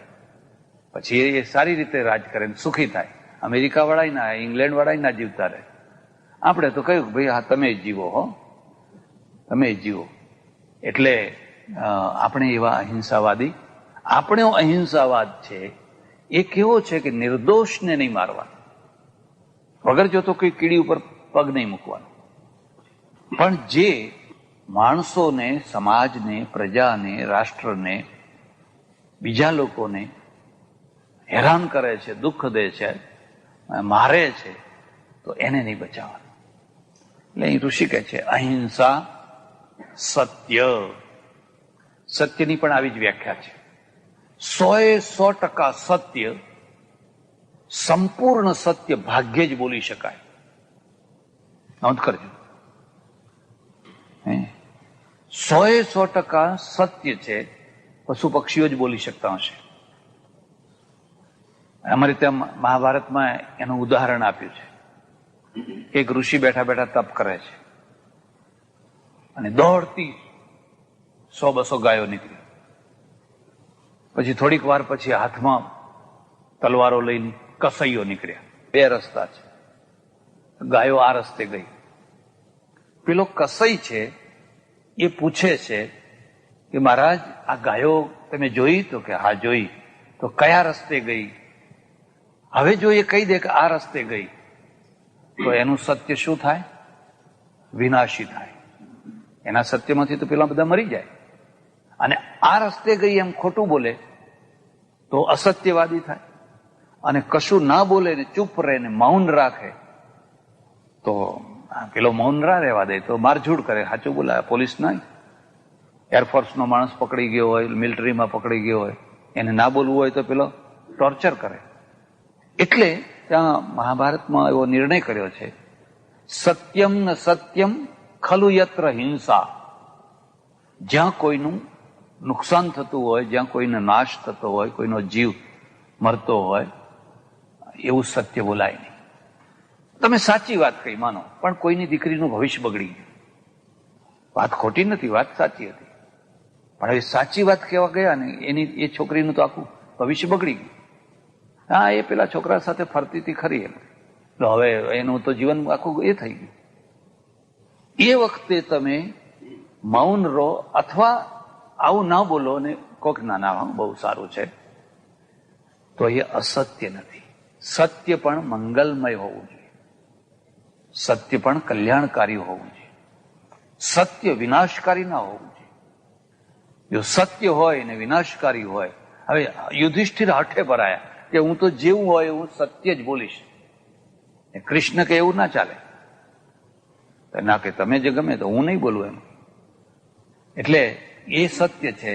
પછી એ સારી રીતે રાજ કરે, સુખી થાય. અમેરિકા વાળા ના, ઇંગ્લેન્ડ વાળા ના જીવતા રહે. આપણે તો કહ્યું કે ભાઈ હા તમે જીવો, હો તમે જીવો. એટલે આપણે એવા અહિંસાવાદી, આપણો અહિંસાવાદ છે એ કેવો છે કે નિર્દોષને નહીં મારવાનો, વગર જો તો કોઈ કીડી ઉપર પગ નહીં મૂકવાનો. પણ જે માણસોને, સમાજને, પ્રજાને, રાષ્ટ્રને, બીજા લોકોને હેરાન કરે છે, દુઃખ દે છે, મારે છે, તો એને નહીં બચાવવાનું. એટલે અહીં ઋષિ કહે છે અહિંસા સત્ય. સત્યની પણ આવી જ વ્યાખ્યા છે. 100% સત્ય, સંપૂર્ણ સત્ય ભાગ્યે જ બોલી શકાય. નોંધ કરજો, 100% સત્ય છે, પશુ પક્ષીઓ જ બોલી શકતા હશે. અમારે ત્યાં મહાભારતમાં એનું ઉદાહરણ આપ્યું છે. એક ઋષિ બેઠા બેઠા તપ કરે છે અને દોડતી 100-200 ગાયો નીકળી. પછી થોડીક વાર પછી હાથમાં તલવારો લઈને કસૈયો નીકળ્યા. 2 રસ્તા છે, ગાયો આ રસ્તે ગઈ. પેલો કસઈ છે એ પૂછે છે કે મહારાજ આ ગાયો તમે જોઈ? તો કે હા જોઈ. તો કયા રસ્તે ગઈ? હવે જો એ કહી દે કે આ રસ્તે ગઈ, તો એનું સત્ય શું થાય? વિનાશી થાય. એના સત્યમાંથી તો પેલા બધા મરી જાય. અને આ રસ્તે ગઈ એમ ખોટું બોલે તો અસત્યવાદી થાય. અને કશું ના બોલે ને ચૂપ રહે ને મૌન રાખે તો પેલો મૌન ના રહેવા દે તો મારઝૂડ કરે, સાચું બોલાય. પોલીસ ના, એરફોર્સનો માણસ પકડી ગયો હોય, મિલિટરીમાં પકડી ગયો હોય, એને ના બોલવું હોય તો પેલો ટોર્ચર કરે. એટલે ત્યાં મહાભારતમાં એવો નિર્ણય કર્યો છે, સત્યમ ન સત્યમ ખલુ યત્ર હિંસા. જ્યાં કોઈનું નુકસાન થતું હોય, જ્યાં કોઈનો નાશ થતો હોય, કોઈનો જીવ મરતો હોય, એવું સત્ય બોલાય નહીં. તમે સાચી વાત કહી માનો, પણ કોઈની દીકરીનું ભવિષ્ય બગડી ગયું. વાત ખોટી નથી, વાત સાચી હતી, પણ હવે સાચી વાત કહેવા ગયા ને એ છોકરીનું તો આખું ભવિષ્ય બગડી ગયું. હા, એ પેલા છોકરા સાથે ફરતી હતી ખરી, એમ તો હવે એનું તો જીવન આખું એ થઈ ગયું. એ વખતે તમે મૌન રહો અથવા આવું ના બોલો ને કોક ના બહુ સારું છે, તો એ અસત્ય નથી. સત્ય પણ મંગલમય હોવું જોઈએ, સત્ય પણ કલ્યાણકારી હોવું જોઈએ, સત્ય વિનાશકારી ના હોવું જોઈએ. જો સત્ય હોય ને વિનાશકારી હોય, હવે યુધિષ્ઠિર હાથે ભરાયા, કે હું તો જેવું હોય હું સત્ય જ બોલીશ. કૃષ્ણ કે એવું ના ચાલે, ના કે તમે જે ગમે તો હું નહીં બોલું એમ. એટલે એ સત્ય છે,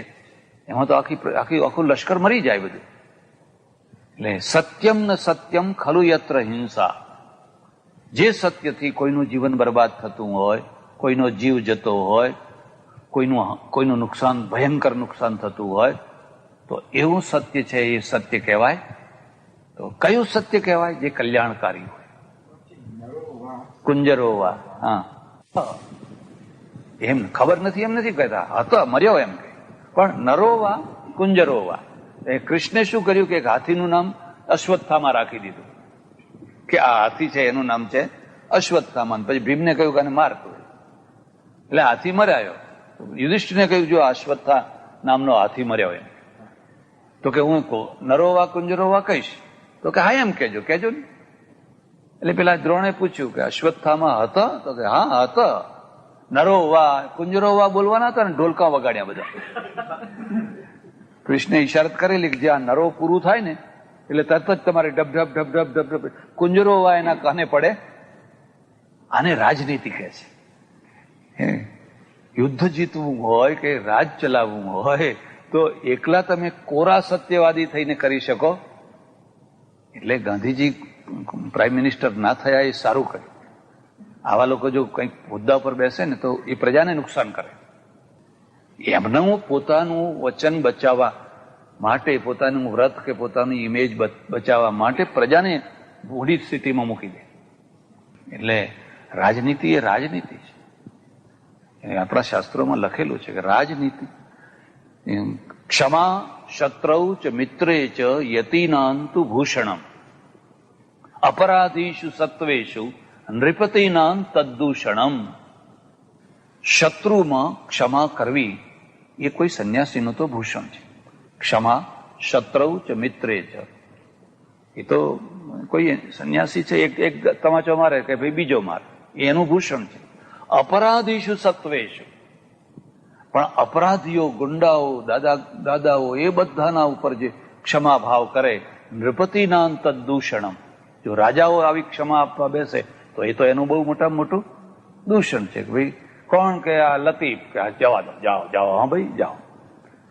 એમાં તો આખું લશ્કર મરી જાય બધું. એટલે સત્યમ ન સત્યમ ખલુ યત્ર હિંસા. જે સત્યથી કોઈનું જીવન બરબાદ થતું હોય, કોઈનો જીવ જતો હોય, કોઈનું નુકસાન, ભયંકર નુકસાન થતું હોય, તો એવું સત્ય છે એ સત્ય કહેવાય. તો કયું સત્ય કહેવાય? જે કલ્યાણકારી હોય. કુંજરોવા. હા, એમ ખબર નથી એમ નથી કહેતા, હતો મર્યો એમ કે, પણ નરોવા કુંજરોવા. કૃષ્ણે શું કર્યું કે એક હાથીનું નામ અશ્વત્થામા રાખી દીધું, કે આ હાથી છે એનું નામ છે અશ્વત્થામા. પછી ભીમને કહ્યું કે આને મારતું, એટલે હાથી મરાયો. યુધિષ્ઠિરને કહ્યું જો અશ્વત્થા નામનો હાથી મર્યો એમ. તો કે હું નરોવા કુંજરોવા કહીશ. તો કે હા એમ કેજો ને. એટલે પેલા દ્રોણે પૂછ્યું કે અશ્વત્થામા હતા? તો કે હા હતા. નરોવા કુંજરોવા બોલવાના હતા ને ઢોલકા વગાડ્યા બધા. કૃષ્ણે ઈશારત કરેલી કે જ્યાં નરો પૂરું થાય ને એટલે તરત જ તમારે ડબ ડબ ડબ ડબ ડબ ડબ કુંજરોવા એના કાને પડે. આને રાજનીતિ કહે છે. યુદ્ધ જીતવું હોય કે રાજ ચલાવવું હોય તો એકલા તમે કોરા સત્યવાદી થઈને કરી શકો. એટલે ગાંધીજી પ્રાઇમ મિનિસ્ટર ના થયા એ સારું કર્યું. આવા લોકો જો કંઈક હોદ્દા પર બેસે ને તો એ પ્રજાને નુકસાન કરે. એમનું પોતાનું વચન બચાવવા માટે, પોતાનું વ્રત કે પોતાની ઇમેજ બચાવવા માટે પ્રજાને મૂડી સ્થિતિમાં મૂકી દે. એટલે રાજનીતિ એ રાજનીતિ છે. આપણા શાસ્ત્રોમાં લખેલું છે કે રાજનીતિ ક્ષમા શત્રૌ ચ મિત્રે ચ યતિનાંતુ ભૂષણમ અપરાધીષુ સત્વેષુ નૃપતિનાં તદ્દૂષણમ. શત્રુમાં ક્ષમા કરવી એ કોઈ સંન્યાસીનું તો ભૂષણ છે. ક્ષમા શત્રૌ ચ મિત્રે ચ, એ તો કોઈ સંન્યાસી છે એક તમાચો મારે કે ભાઈ બીજો મારે, એનું ભૂષણ છે. અપરાધીષુ સત્વેષુ, પણ અપરાધીઓ, ગુંડાઓ, દાદાઓ એ બધાના ઉપર જે ક્ષમા ભાવ કરે, નૃપતિનાં તદ્દૂષણમ. જો રાજાઓ આવી ક્ષમા આપવા બેસે તો એ તો એનું બહુ મોટામાં મોટું દૂષણ છે કે ભાઈ કોણ કે આ લતીફ કે જવા દો, જાઓ જાઓ, હા ભાઈ જાઓ.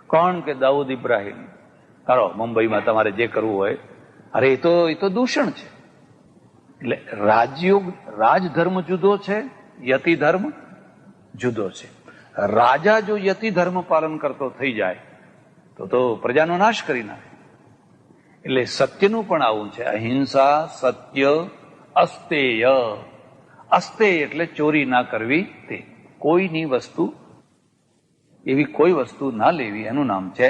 કોણ કે દાઉદ ઇબ્રાહિમ, કરો મુંબઈમાં તમારે જે કરવું હોય. અરે એ તો દૂષણ છે. એટલે રાજધર્મ જુદો છે, યતિ ધર્મ જુદો છે. રાજા જો યતિ ધર્મ પાલન કરતો થઈ જાય તો પ્રજાનો નાશ કરી નાખે. એટલે સત્યનું પણ આવું છે. અહિંસા, સત્ય, અસ્તેય. અસ્તેય એટલે ચોરી ના કરવી. તે કોઈની વસ્તુ, એવી કોઈ વસ્તુ ના લેવી, એનું નામ છે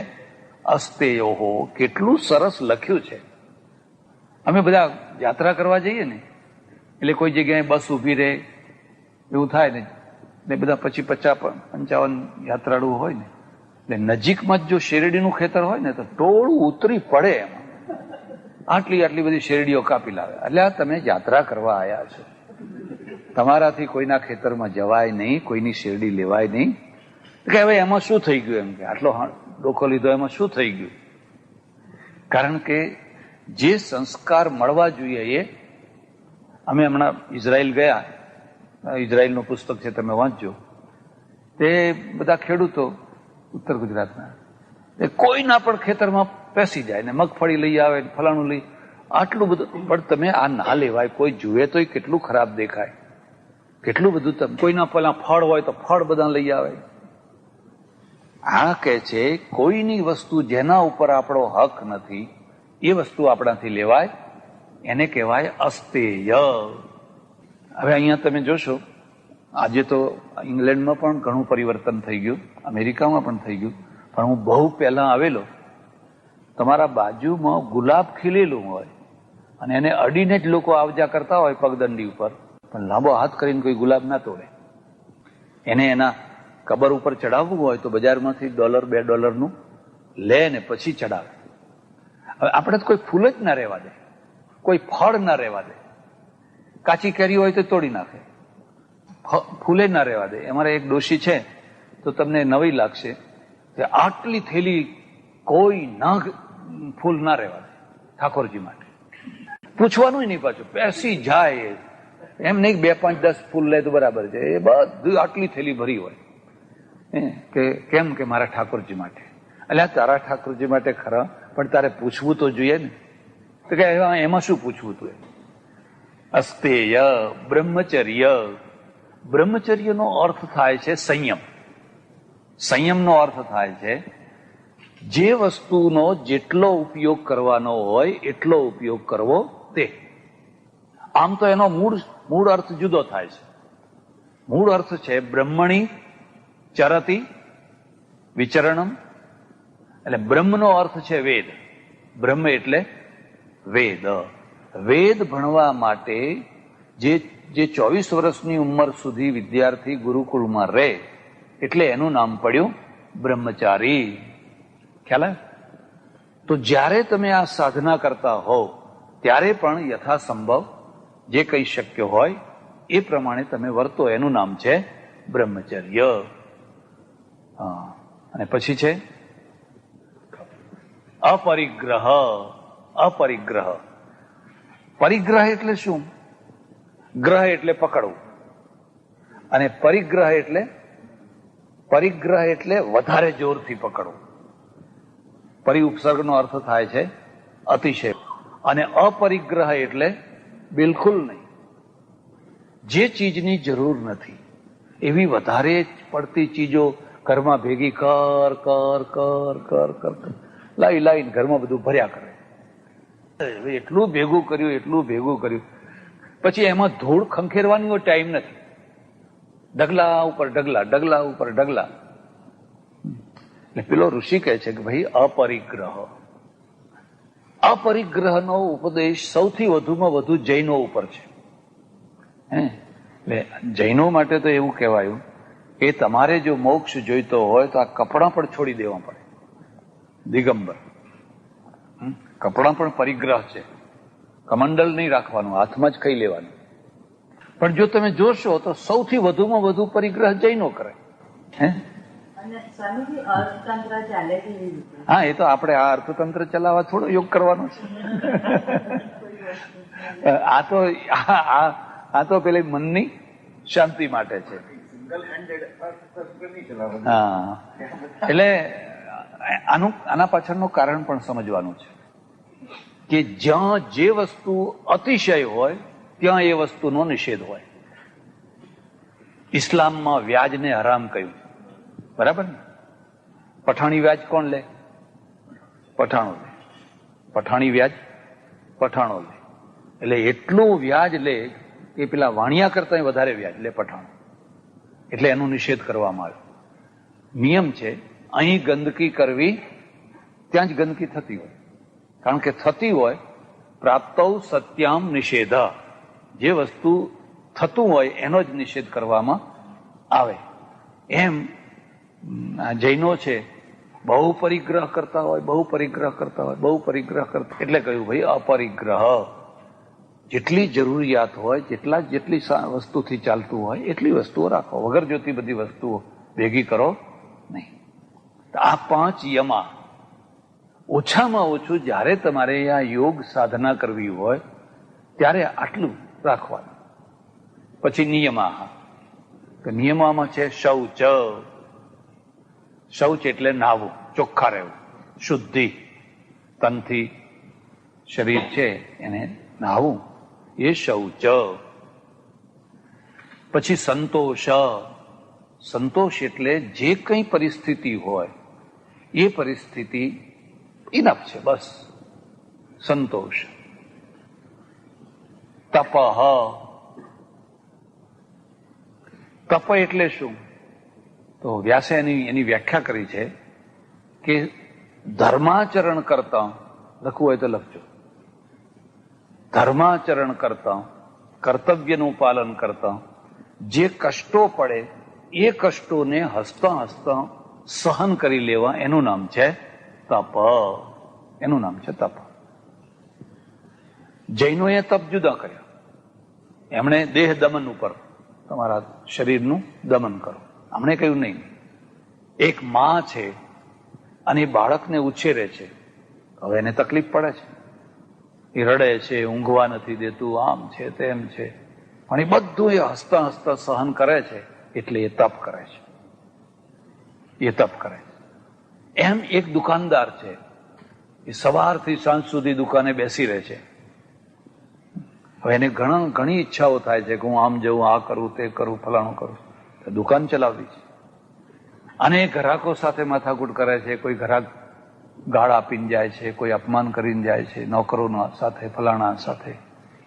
અસ્તેયોહો. કેટલું સરસ લખ્યું છે. અમે બધા યાત્રા કરવા જઈએ ને એટલે કોઈ જગ્યાએ બસ ઉભી રહે એવું થાય ને બધા પછી 50-55 યાત્રાળુ હોય ને એટલે નજીકમાં જ જો શેરડીનું ખેતર હોય ને તો ટોળું ઉતરી પડે એમાં. આટલી બધી શેરડીઓ કાપી લાવે. એટલે તમે યાત્રા કરવા આવ્યા છો, તમારાથી કોઈના ખેતરમાં જવાય નહીં, કોઈની શેરડી લેવાય નહીં. કે હવે એમાં શું થઈ ગયું એમ કે આટલો ડોકો લીધો એમાં શું થઈ ગયું? કારણ કે જે સંસ્કાર મળવા જોઈએ એ. અમે હમણાં ઇઝરાયલ ગયા, ઇઝરાયલનું પુસ્તક છે તમે વાંચજો. તે બધા ખેડૂતો ઉત્તર ગુજરાતના કોઈના પણ ખેતરમાં પેસી જાય ને મગફળી લઈ આવે, ફલાણું લઈ, આટલું બધું. પણ તમે આ ના લેવાય. કોઈ જુએ તો કેટલું ખરાબ દેખાય, કેટલું બધું. કોઈના પેલા ફળ હોય તો ફળ બધા લઈ આવે. આ કહે છે કોઈની વસ્તુ જેના ઉપર આપણો હક નથી એ વસ્તુ આપણાથી લેવાય, એને કહેવાય અસ્તેય. હવે અહીંયા તમે જોશો, આજે તો ઇંગ્લેન્ડમાં પણ ઘણું પરિવર્તન થઈ ગયું, અમેરિકામાં પણ થઈ ગયું. પણ હું બહુ પહેલા આવેલો, તમારા બાજુમાં ગુલાબ ખીલેલું હોય અને એને અડીને જ લોકો આવજા કરતા હોય પગદંડી ઉપર, પણ લાંબો હાથ કરીને કોઈ ગુલાબ ના તોડે. એને એના કબર ઉપર ચડાવવું હોય તો બજારમાંથી $1-2 લે ને પછી ચડાવે. હવે આપણે તો કોઈ ફૂલ જ ના રહેવા દે, કોઈ ફળ ના રહેવા દે. કાચી કેરી હોય તો તોડી નાખે, ફૂલે ના રહેવા દે. અમારે એક ડોશી છે તો તમને નવી લાગશે કે આટલી થેલી કોઈ ના ફૂલ ના રહેવા દે. ઠાકોરજી માટે. પૂછવાનું નહીં પાછું, બેસી જાય. એમ નહીં 2, 5, 10 ફૂલ લે તો બરાબર છે. એ બધું આટલી થેલી ભરી હોય કે કેમ કે મારા ઠાકોરજી માટે. એટલે તારા ઠાકોરજી માટે ખરા, પણ તારે પૂછવું તો જોઈએ ને. તો કે એમાં શું પૂછવું તું? અસ્તેય બ્રહ્મચર્ય. બ્રહ્મચર્યનો અર્થ થાય છે સંયમ. સંયમનો અર્થ થાય છે જે વસ્તુનો જેટલો ઉપયોગ કરવાનો હોય એટલો ઉપયોગ કરવો તે. આમ તો એનો મૂળ અર્થ જુદો થાય છે. મૂળ અર્થ છે બ્રહ્મણી ચરતી વિચરણમ. એટલે બ્રહ્મનો અર્થ છે વેદ. બ્રહ્મ એટલે વેદ. વેદ ભણવા માટે જે 24 વર્ષની ઉંમર સુધી વિદ્યાર્થી ગુરુકુળમાં રહે, એટલે એનું નામ પડ્યું બ્રહ્મચારી. ખ્યાલ આવે? તો જ્યારે તમે આ સાધના કરતા હોવ ત્યારે પણ યથાસંભવ જે કંઈ શક્ય હોય એ પ્રમાણે તમે વર્તો. એનું નામ છે બ્રહ્મચર્ય. અને પછી છે અપરિગ્રહ. અપરિગ્રહ. પરિગ્રહ એટલે શું? ગ્રહ એટલે પકડવું, અને પરિગ્રહ એટલે વધારે જોરથી પકડવું. પરિ ઉપસર્ગનો અર્થ થાય છે અતિશય, અને અપરિગ્રહ એટલે બિલકુલ નહીં. જે ચીજની જરૂર નથી એવી વધારે પડતી ચીજો ઘરમાં ભેગી કર કર કર કર કર લાવીને ઘરમાં બધું ભર્યા કરે. એટલું ભેગું કર્યું, પછી એમાં ધૂળ ખંખેરવાનો ટાઈમ નથી. ડગલા ઉપર ડગલા. એટલે પેલો ઋષિ કહે છે કે ભાઈ અપરિગ્રહ. અપરિગ્રહનો ઉપદેશ સૌથી વધુમાં વધુ જૈનો ઉપર છે. એટલે જૈનો માટે તો એવું કહેવાયું કે તમારે જો મોક્ષ જોઈતો હોય તો આ કપડાં પણ છોડી દેવા પડે. દિગંબર. કપડાં પણ પરિગ્રહ છે. કમંડલ નહીં રાખવાનું, હાથમાં જ ખાઈ લેવાનું. પણ જો તમે જોશો તો સૌથી વધુમાં વધુ પરિગ્રહ જૈનો કરે. હા, એ તો આપણે આ અર્થતંત્ર ચલાવવા થોડો યોગ કરવાનો છે. આ તો પેલી મનની શાંતિ માટે છે. હા, એટલે આના પાછળનું કારણ પણ સમજવાનું છે કે જ્યાં જે વસ્તુ અતિશય હોય ત્યાં એ વસ્તુનો નિષેધ હોય. ઇસ્લામમાં વ્યાજને હરામ કહ્યું, બરાબર ને? પઠાણી વ્યાજ કોણ લે? પઠાણો લે. પઠાણી વ્યાજ પઠાણો લે. એટલે એટલું વ્યાજ લે કે પેલા વાણિયા કરતા વધારે વ્યાજ લે પઠાણો. એટલે એનો નિષેધ કરવામાં આવ્યો. નિયમ છે અહીં ગંદકી કરવી ત્યાં જ ગંદકી થતી હોય. કારણ કે થતી હોય પ્રાપ્તૌ સત્યામ નિષેધ. જે વસ્તુ થતું હોય એનો જ નિષેધ કરવામાં આવે. એમ જૈનો છે બહુ પરિગ્રહ કરતા હોય, એટલે કહ્યું ભાઈ અપરિગ્રહ. જેટલી જરૂરિયાત હોય, જેટલી વસ્તુથી ચાલતું હોય એટલી વસ્તુઓ રાખો. વગર જોતી બધી વસ્તુઓ ભેગી કરો નહીં. આ 5 યમા ઓછામાં ઓછું જ્યારે તમારે આ યોગ સાધના કરવી હોય ત્યારે આટલું રાખવાનું. પછી નિયમાહ. તો નિયમામાં છે શૌચ. શૌચ એટલે નાહવું, ચોખ્ખા રહેવું, શુદ્ધિ. તનથી શરીર છે એને નાહવું, એ શૌચ. પછી સંતોષ. સંતોષ એટલે જે કંઈ પરિસ્થિતિ હોય એ પરિસ્થિતિ ઇનફ છે, બસ સંતોષ. તપઃ. તપ એટલે શું? તો વ્યાસે એની વ્યાખ્યા કરી છે કે ધર્માચરણ કરતા, લખવું હોય તો લખજો, ધર્માચરણ કરતા, કર્તવ્યનું પાલન કરતા જે કષ્ટો પડે એ કષ્ટોને હસતા હસતા સહન કરી લેવા, એનું નામ છે તપ. એનું નામ છે તપ. જૈનોએ તપ જુદા કર્યા. એમણે દેહ દમન ઉપર, તમારા શરીરનું દમન કરો. અમને કહ્યું નહીં. એક માં છે અને બાળકને ઉછેરે છે, હવે એને તકલીફ પડે છે. એ રડે છે, ઊંઘવા નથી દેતું, આમ છે તેમ છે, પણ એ બધું એ હસતા હસતા સહન કરે છે, એટલે એ તપ કરે છે. એ તપ કરે છે. એમ એક દુકાનદાર છે, એ સવારથી સાંજ સુધી દુકાને બેસી રહે છે. હવે એને ઘણી ઈચ્છાઓ થાય છે કે હું આમ જઉં, આ કરું, તે કરું, ફલાણું કરું. દુકાન ચલાવવી છે અને ગ્રાહકો સાથે માથાકૂટ કરે છે. કોઈ ગ્રાહક ગાળ આપીને જાય છે, કોઈ અપમાન કરીને જાય છે, નોકરોના સાથે, ફલાણા સાથે.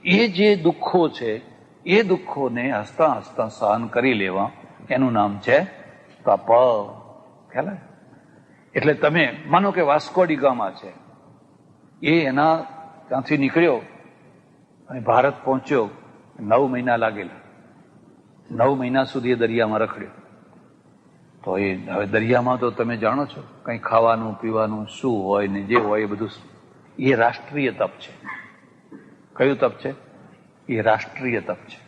એ જે દુઃખો છે એ દુઃખોને હસતા હસતા સહન કરી લેવા, એનું નામ છે તપ. ખ્યાલ? એટલે તમે માનો કે વાસ્કો ડી ગામા છે, એ એના ત્યાંથી નીકળ્યો અને ભારત પહોંચ્યો. 9 મહિના લાગેલા. 9 મહિના સુધી એ દરિયામાં રખડ્યો. તો એ હવે દરિયામાં તો તમે જાણો છો, કંઈ ખાવાનું પીવાનું શું હોય ને જે હોય એ બધું. એ રાષ્ટ્રીય તપ છે. કયું તપ છે? એ રાષ્ટ્રીય તપ છે.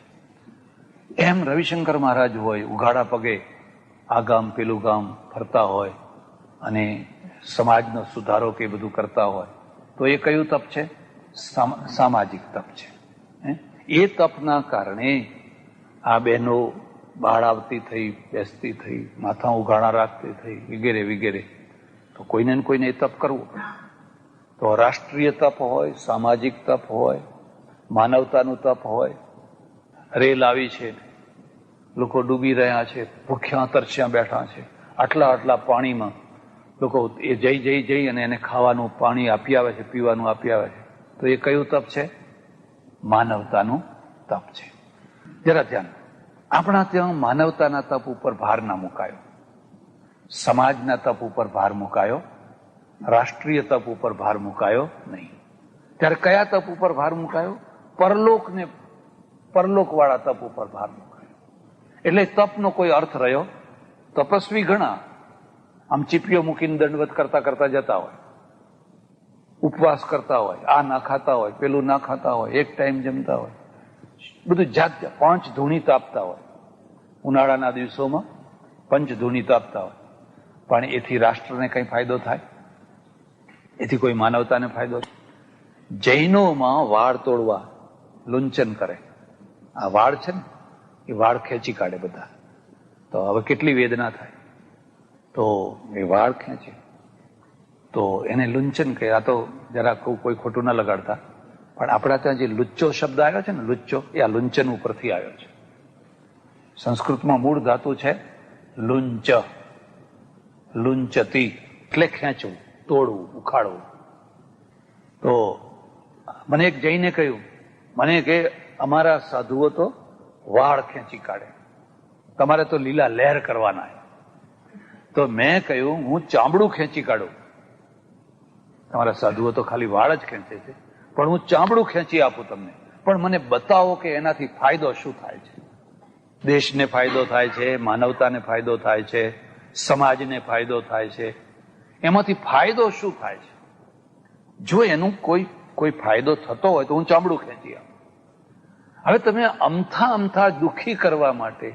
એમ રવિશંકર મહારાજ હોય, ઉઘાડા પગે આ ગામ પેલું ગામ ફરતા હોય અને સમાજનો સુધારો કે બધું કરતા હોય, તો એ કયું તપ છે? સામાજિક તપ છે. એ તપના કારણે આ બહેનો બહાર આવતી થઈ, બેસતી થઈ, માથા ઉઘાડા રાખતી થઈ, વગેરે વગેરે. તો કોઈને ને કોઈને એ તપ કરવું પડે. તો રાષ્ટ્રીય તપ હોય, સામાજિક તપ હોય, માનવતાનું તપ હોય. રેલ આવી છે, લોકો ડૂબી રહ્યા છે, ભૂખ્યા તરસ્યા બેઠા છે, આટલા પાણીમાં લોકો એ જઈ અને એને ખાવાનું પાણી આપી આવે છે, પીવાનું આપી આવે છે. તો એ કયું તપ છે? માનવતાનું તપ છે. જરા ધ્યાન. આપણા ત્યાં માનવતાના તપ ઉપર ભાર ના મુકાયો, સમાજના તપ ઉપર ભાર મુકાયો, રાષ્ટ્રીય તપ ઉપર ભાર મુકાયો નહીં. ત્યારે કયા તપ ઉપર ભાર મુકાયો? પરલોકવાળા તપ ઉપર ભાર મુકાયો. એટલે તપનો કોઈ અર્થ રહ્યો? તપસ્વી ઘણા આમ ચીપીઓ મૂકીને દંડવત કરતા કરતા જતા હોય, ઉપવાસ કરતા હોય, આ ના ખાતા હોય, પેલું ના ખાતા હોય, એક ટાઈમ જમતા હોય, બધું જાત 5 ધૂણી તાપતા હોય. ઉનાળાના દિવસોમાં 5 ધૂણી તાપતા હોય. પણ એથી રાષ્ટ્રને કઈ ફાયદો થાય? એથી કોઈ માનવતાને ફાયદો થાય? જૈનોમાં વાળ તોડવા, લુંચન કરે. આ વાળ છે ને, એ વાળ ખેંચી કાઢે બધા. તો હવે કેટલી વેદના થાય. તો એ વાળ ખેંચે તો એને લુંચન કહે. આ તો જરા કોઈ ખોટું ના લગાડતા, પણ આપણા ત્યાં જે લુચ્ચો શબ્દ આવ્યો છે ને, લુચ્ચો, એ આ લુંચન ઉપરથી આવ્યો છે. સંસ્કૃતમાં મૂળ ધાતુ છે લુંચ. લુંચતી એટલે ખેંચવું, તોડવું, ઉખાડવું. તો મને એક જઈને કહ્યું, મને કે અમારા સાધુઓ તો વાળ ખેંચી કાઢે, તમારે તો લીલા લહેર કરવાના. તો મેં કહ્યું, હું ચામડું ખેંચી કાઢું. તમારા સાધુઓ તો ખાલી વાળ જ ખેંચે છે, પણ હું ચામડું ખેંચી આપું તમને. પણ મને બતાવો કે એનાથી ફાયદો શું થાય છે. દેશને ફાયદો થાય છે, માનવતાને ફાયદો થાય છે, સમાજને ફાયદો થાય છે. એમાંથી ફાયદો શું થાય છે? જો એનું કોઈ ફાયદો થતો હોય તો હું ચામડું ખેંચી આપું. હવે તમે અમથા દુઃખી કરવા માટે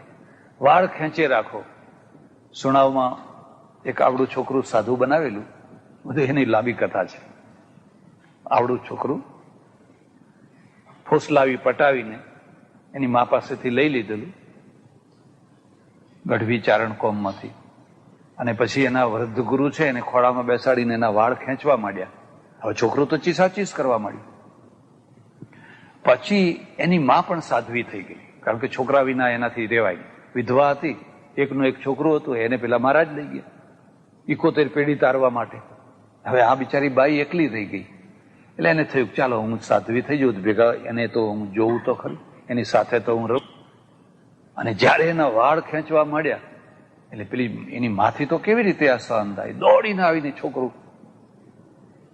વાળ ખેંચે રાખો. સુણાવમાં એક આવડું છોકરું સાધુ બનાવેલું, બધું એની લાંબી કથા છે. આવડું છોકરું ફોસલાવી પટાવીને એની મા પાસેથી લઈ લીધેલું ગઢવી ચારણ કોમમાંથી, અને પછી એના વૃદ્ધ ગુરુ છે એને ખોળામાં બેસાડીને એના વાળ ખેંચવા માંડ્યા. હવે છોકરું તો ચીસાચીસ કરવા માંડ્યું. પછી એની મા પણ સાધ્વી થઈ ગઈ, કારણ કે છોકરા વિના એનાથી રેવાય. વિધવા હતી, એકનું એક છોકરું હતું, એને પેલા મહારાજ લઈ ગયા 71 પેઢી તારવા માટે. હવે આ બિચારી બાઈ એકલી થઈ ગઈ. એટલે એને થયું ચાલો હું સાધ્વી થઈ જઉં, ભેગા એને તો હું જોઉં તો ખરું, એની સાથે તો હું રહું. અને જયારે એના વાળ ખેંચવા માંડ્યા એટલે પેલી એની માથી તો કેવી રીતે આ સહન થાય? દોડીને આવીને છોકરું,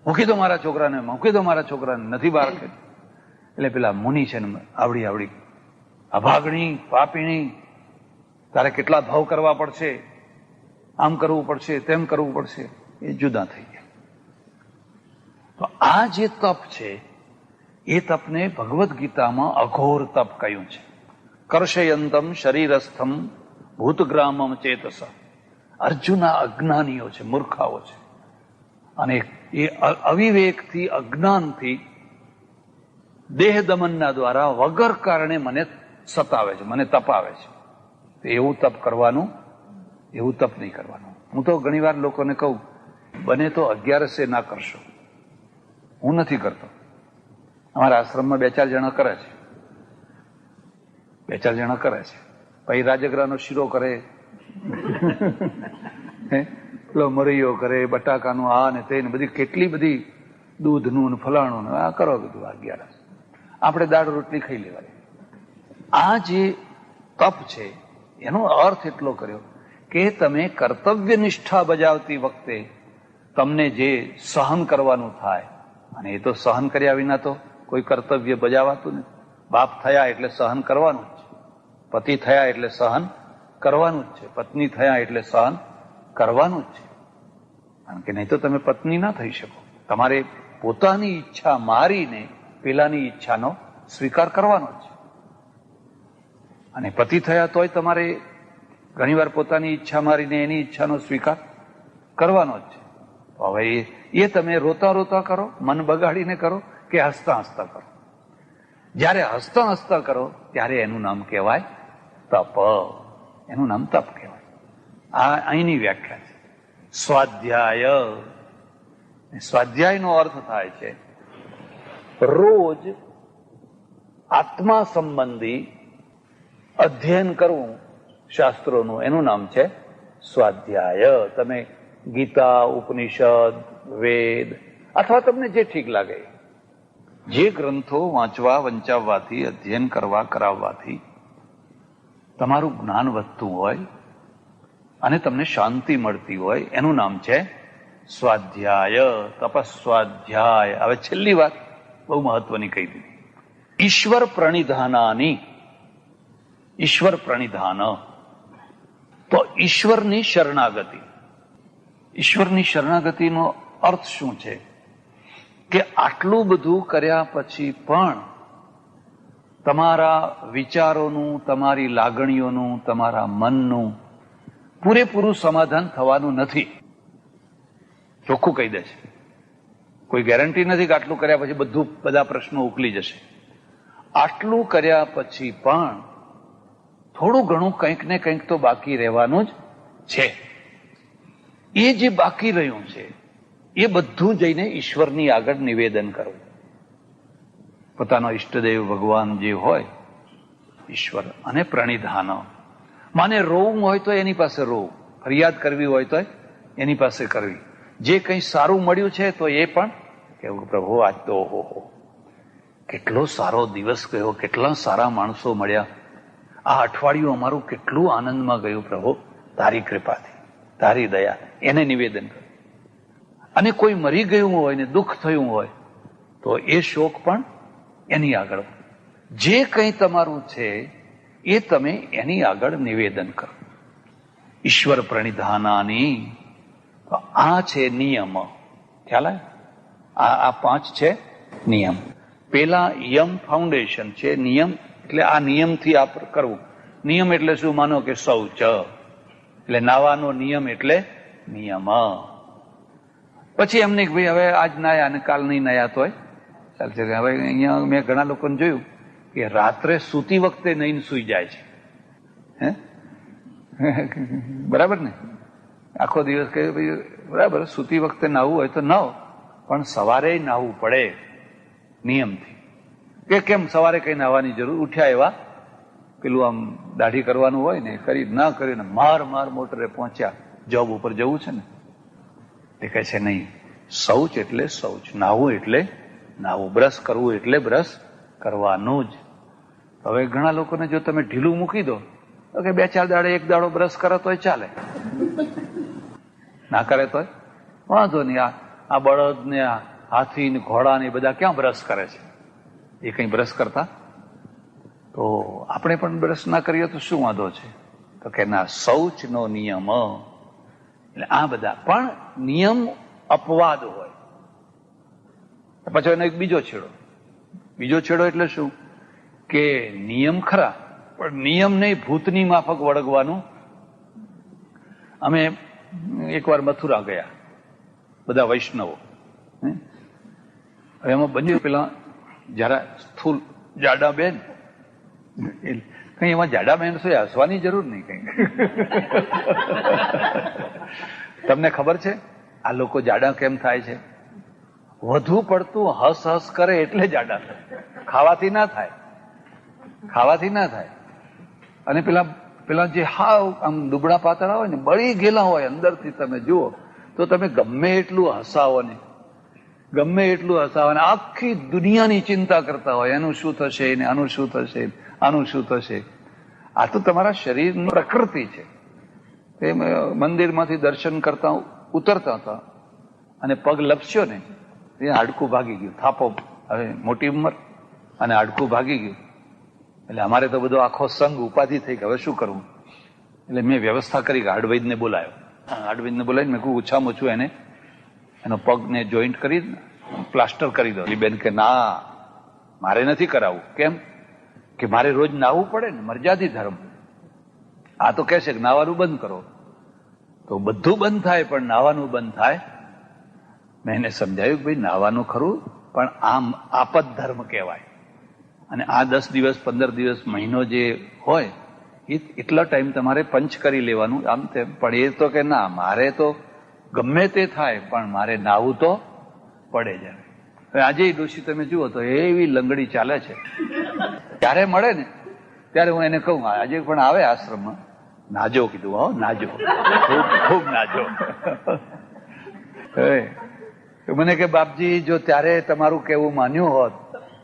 મૂકી દો મારા છોકરાને, મૂકી દો મારા છોકરાને, નથી બહાર ખેંચ. એટલે પેલા મુનિ છે ને, આવડી અભાગણી પાપીણી, તારે કેટલા ભાવ કરવા પડશે, આમ કરવું પડશે, તેમ કરવું પડશે. એ જુદા થઈ ગયા. તો આ જે તપ છે એ તપને ભગવદ્ ગીતામાં અઘોર તપ કહ્યું છે. કર્ષયંતમ શરીરસ્થમ ભૂતગ્રામમ ચેતસ. અર્જુના અજ્ઞાનીઓ છે, મૂર્ખાઓ છે, અને એ અવિવેકથી, અજ્ઞાનથી દેહ દમનના દ્વારા વગર કારણે મને સતાવે છે, મને તપાવે છે. એવું તપ કરવાનું, એવું તપ નહીં કરવાનું. હું તો ઘણી વાર લોકોને કહું, બને તો 11 ના કરશો. હું નથી કરતો. અમારા આશ્રમમાં 2-4 જણા કરે છે, 2-4 જણા કરે છે. પછી રાજગરાનો શીરો કરે, પેલો મરૈયો કરે, બટાકાનું આ ને તે ને બધી કેટલી બધી દૂધનું ફલાણું આ કરો બધું. 11 આપણે દાળ રોટલી ખાઈ લેવાની. આ જે તપ છે એનો અર્થ એટલો કર્યો કે તમે કર્તવ્ય નિષ્ઠા બજાવતી વખતે તમને જે સહન કરવાનું થાય, અને એ તો સહન કર્યા વિના તો કોઈ કર્તવ્ય બજાવાતું નથી. બાપ થયા એટલે સહન કરવાનું જ છે, પતિ થયા એટલે સહન કરવાનું જ છે, પત્ની થયા એટલે સહન કરવાનું જ છે. કારણ કે નહીં તો તમે પત્ની ના થઈ શકો. તમારે પોતાની ઈચ્છા મારીને પેલાની ઈચ્છાનો સ્વીકાર કરવાનો જ છે. અને પતિ થયા તોય તમારે ઘણીવાર પોતાની ઈચ્છા મારીને એની ઈચ્છાનો સ્વીકાર કરવાનો જ છે. હવે એ તમે રોતા રોતા કરો, મન બગાડીને કરો કે હસતા હસતા કરો. જ્યારે હસતા હસતા કરો ત્યારે એનું નામ કહેવાય તપ. એનું નામ તપ કહેવાય. આ અહીંની વ્યાખ્યા છે. સ્વાધ્યાય, સ્વાધ્યાયનો અર્થ થાય છે રોજ આત્મા સંબંધી અધ્યયન કરવું શાસ્ત્રોનું, એનું નામ છે સ્વાધ્યાય. તમે ગીતા, ઉપનિષદ, વેદ અથવા તમને જે ઠીક લાગે જે ગ્રંથો વાંચવા વંચાવવાથી, અધ્યયન કરવા કરાવવાથી તમારું જ્ઞાન વધતું હોય અને તમને શાંતિ મળતી હોય એનું નામ છે સ્વાધ્યાય, તપસ્વાધ્યાય. હવે છેલ્લી વાત બહુ મહત્વની કહી દીધી. ઈશ્વર પ્રણિધાનાની, ઈશ્વર પ્રણિધાન તો ઈશ્વરની શરણાગતિ. ઈશ્વરની શરણાગતિનો અર્થ શું છે કે આટલું બધું કર્યા પછી પણ તમારા વિચારોનું, તમારી લાગણીઓનું, તમારા મનનું પૂરેપૂરું સમાધાન થવાનું નથી. ચોખ્ખું કહી દે છે. કોઈ ગેરંટી નથી કે આટલું કર્યા પછી બધા પ્રશ્નો ઉકલી જશે. આટલું કર્યા પછી પણ થોડું ઘણું કંઈક ને કંઈક તો બાકી રહેવાનું જ છે. એ જે બાકી રહ્યું છે એ બધું જઈને ઈશ્વરની આગળ નિવેદન કરવું. પોતાનો ઈષ્ટદેવ ભગવાન જે હોય ઈશ્વર, અને પ્રણિધાન, માને રોવું હોય તો એની પાસે રોવું, ફરિયાદ કરવી હોય તો એની પાસે કરવી. જે કંઈ સારું મળ્યું છે તો એ પણ કેવું, પ્રભુ આજ તો ઓહો કેટલો સારો દિવસ ગયો, કેટલા સારા માણસો મળ્યા, આ અઠવાડિયું અમારું કેટલું આનંદમાં ગયું પ્રભુ, તારી કૃપાથી, તારી દયા, એને નિવેદન કર્યું. અને કોઈ મરી ગયું હોય ને દુઃખ થયું હોય તો એ શોક પણ એની આગળ. જે કંઈ તમારું છે એ તમે એની આગળ નિવેદન કરો. ઈશ્વર પ્રણિધાનાની, તો આ છે નિયમ. ખ્યાલ આ 5 છે નિયમ. પેલા યમ ફાઉન્ડેશન છે. નિયમ એટલે આ નિયમથી આ કરવું. નિયમ એટલે શું? માનો કે શૌચ એટલે નાવાનો નિયમ એટલે નિયમ. પછી એમને ભાઈ હવે આજ નાયા અને કાલ નહીં નાયા તોય ચાલશે. હવે અહીંયા મેં ઘણા લોકોને જોયું કે રાત્રે સૂતી વખતે નહીં સુઈ જાય છે. હે બરાબર ને? આખો દિવસ કહે ભાઈ બરાબર, સૂતી વખતે નાહવું હોય તો નાહો, પણ સવારે નાહવું પડે નિયમથી. કે કેમ સવારે કઈ નાહવાની જરૂર? ઉઠ્યા એવા પેલું આમ દાઢી કરવાનું હોય ને, કરી ના કરીને માર મોટરે પહોંચ્યા, જોબ ઉપર જવું છે ને, એ કહે છે નહીં, શૌચ એટલે શૌચ, નાહવું એટલે નાહવું, બ્રશ કરવું એટલે બ્રશ કરવાનું જ. હવે ઘણા લોકોને જો તમે ઢીલું મૂકી દો તો કે 2-4 દાડે એક દાડો બ્રશ કરે તોય ચાલે, ના કરે તોય વાંધો નહીં. આ બળદ ને હાથી ને ઘોડા ને બધા ક્યાં બ્રશ કરે છે? એ કઈ બ્રશ કરતા? તો આપણે પણ બ્રશ ના કરીએ તો શું વાંધો છે? તો કે ના, શૌચનો નિયમ. એટલે આ બધા પણ નિયમ અપવાદ હોય. પછી એનો એક બીજો છેડો. બીજો છેડો એટલે શું? કે નિયમ ખરા, પણ નિયમ નહીં ભૂતની માફક વળગવાનું. અમે એકવાર મથુરા ગયા, બધા વૈષ્ણવો. એમાં બન્યું, પેલા જરા સ્થૂલ જાડા બેન, કઈ એમાં જાડા બેન શું હસવાની જરૂર નહીં કઈ. તમને ખબર છે આ લોકો જાડા કેમ થાય છે? વધુ પડતું હસ હસ કરે એટલે જાડા થાય. ખાવાથી ના થાય, ખાવાથી ના થાય. અને પેલા જે હાવ આમ દુબળા પાતળા હોય ને, બળી ગયેલા હોય અંદરથી, તમે જુઓ તો તમે ગમે એટલું હસાવો ને, ગમે એટલું હસાવો ને, આખી દુનિયાની ચિંતા કરતા હોય એનું શું થશે ને, આનું શું થશે, આનું શું થશે. આ તો તમારા શરીરની પ્રકૃતિ છે. એ મંદિરમાંથી દર્શન કરતા ઉતરતા હતા અને પગ લપસ્યો ને, એ હાડકું ભાગી ગયું. થાપો, હવે મોટી ઉંમર અને હાડકું ભાગી ગયું. એટલે અમારે તો બધો આખો સંઘ ઉપાધિ થઈ કે હવે શું કરવું. એટલે મેં વ્યવસ્થા કરી કે હાડવૈદને બોલાયો. હાડવૈદને બોલાવીને મેં કહ્યું ઓછામાં ઓછું એને એનો પગને જોઈન્ટ કરી પ્લાસ્ટર કરી દો. બેન કે ના, મારે નથી કરાવવું. કેમ? કે મારે રોજ નાહવું પડે ને, મર્યાદિ ધર્મ. આ તો કહે છે કે નાહવાનું બંધ કરો. તો બધું બંધ થાય પણ નાહવાનું બંધ થાય. મેં એને સમજાવ્યું કે ભાઈ નાહવાનું ખરું, પણ આમ આપત ધર્મ કહેવાય. અને આ 10 દિવસ 15 દિવસ મહિનો જે હોય એટલા ટાઈમ તમારે પંચ કરી લેવાનું આમ તેમ. પણ એ તો કે ના, મારે તો ગમે તે થાય પણ મારે નાહવું તો પડે જ. આજે ડોશી તમે જુઓ તો એવી લંગડી ચાલે છે. ત્યારે મળે ને ત્યારે હું એને કહું, આજે પણ આવે આશ્રમમાં, નાજો કીધું, હો નાજો, ખૂબ ખૂબ નાજો. મને કે બાપજી જો ત્યારે તમારું કેવું માન્યું હોત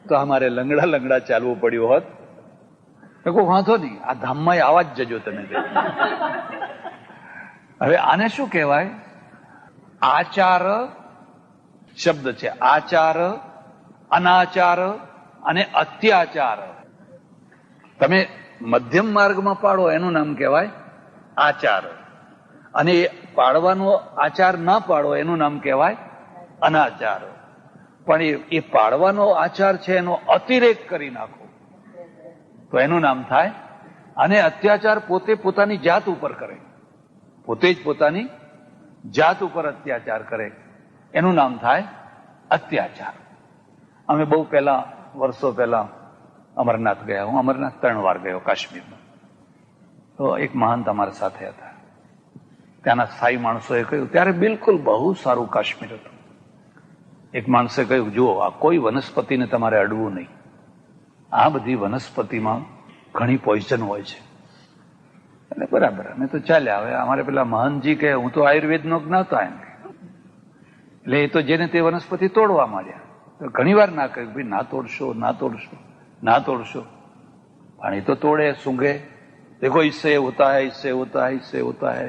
તો અમારે લંગડા લંગડા ચાલવું પડ્યું હોત. કોઈ વાંધો નહીં, આ ધામમાં આવા જ જજો તમે. હવે આને શું કહેવાય? આચાર શબ્દ છે. આચાર, અનાચાર અને અત્યાચાર. તમે મધ્યમ માર્ગમાં પાડો એનું નામ કહેવાય આચાર, અને પાડવાનો આચાર ના પાડો એનું નામ કહેવાય અનાચાર. પણ એ પાડવાનો આચાર છે એનો અતિરેક કરી નાખો તો એનું નામ થાય. અને અત્યાચાર પોતે પોતાની જાત ઉપર કરે, પોતે જ પોતાની જાત ઉપર અત્યાચાર કરે, એનું નામ થાય અત્યાચાર. અમે બહુ પહેલા, વર્ષો પહેલા અમરનાથ ગયા. હું અમરનાથ 3 વાર ગયો કાશ્મીરમાં. તો એક મહાન તમારા સાથે હતા, ત્યાંના સ્થાયી માણસોએ કહ્યું, ત્યારે બિલકુલ બહુ સારું કાશ્મીર હતું. એક માણસે કહ્યું, જુઓ આ કોઈ વનસ્પતિને તમારે અડવું નહીં, આ બધી વનસ્પતિમાં ઘણી પોઈઝન હોય છે. એટલે બરાબર, અમે તો ચાલ્યા. હવે અમારે પેલા મહાનજી કહે, હું તો આયુર્વેદનો જ્ઞાતા એમ. એટલે એ તો જેને તે વનસ્પતિ તોડવા માંડ્યા. તો ઘણી વાર ના કહ્યું, ભાઈ ના તોડશો, ના તોડશો, ના તોડશો. પણ એ તો તોડે, સૂંઘે, દેખો इससे होता है, इससे होता है, इससे होता है.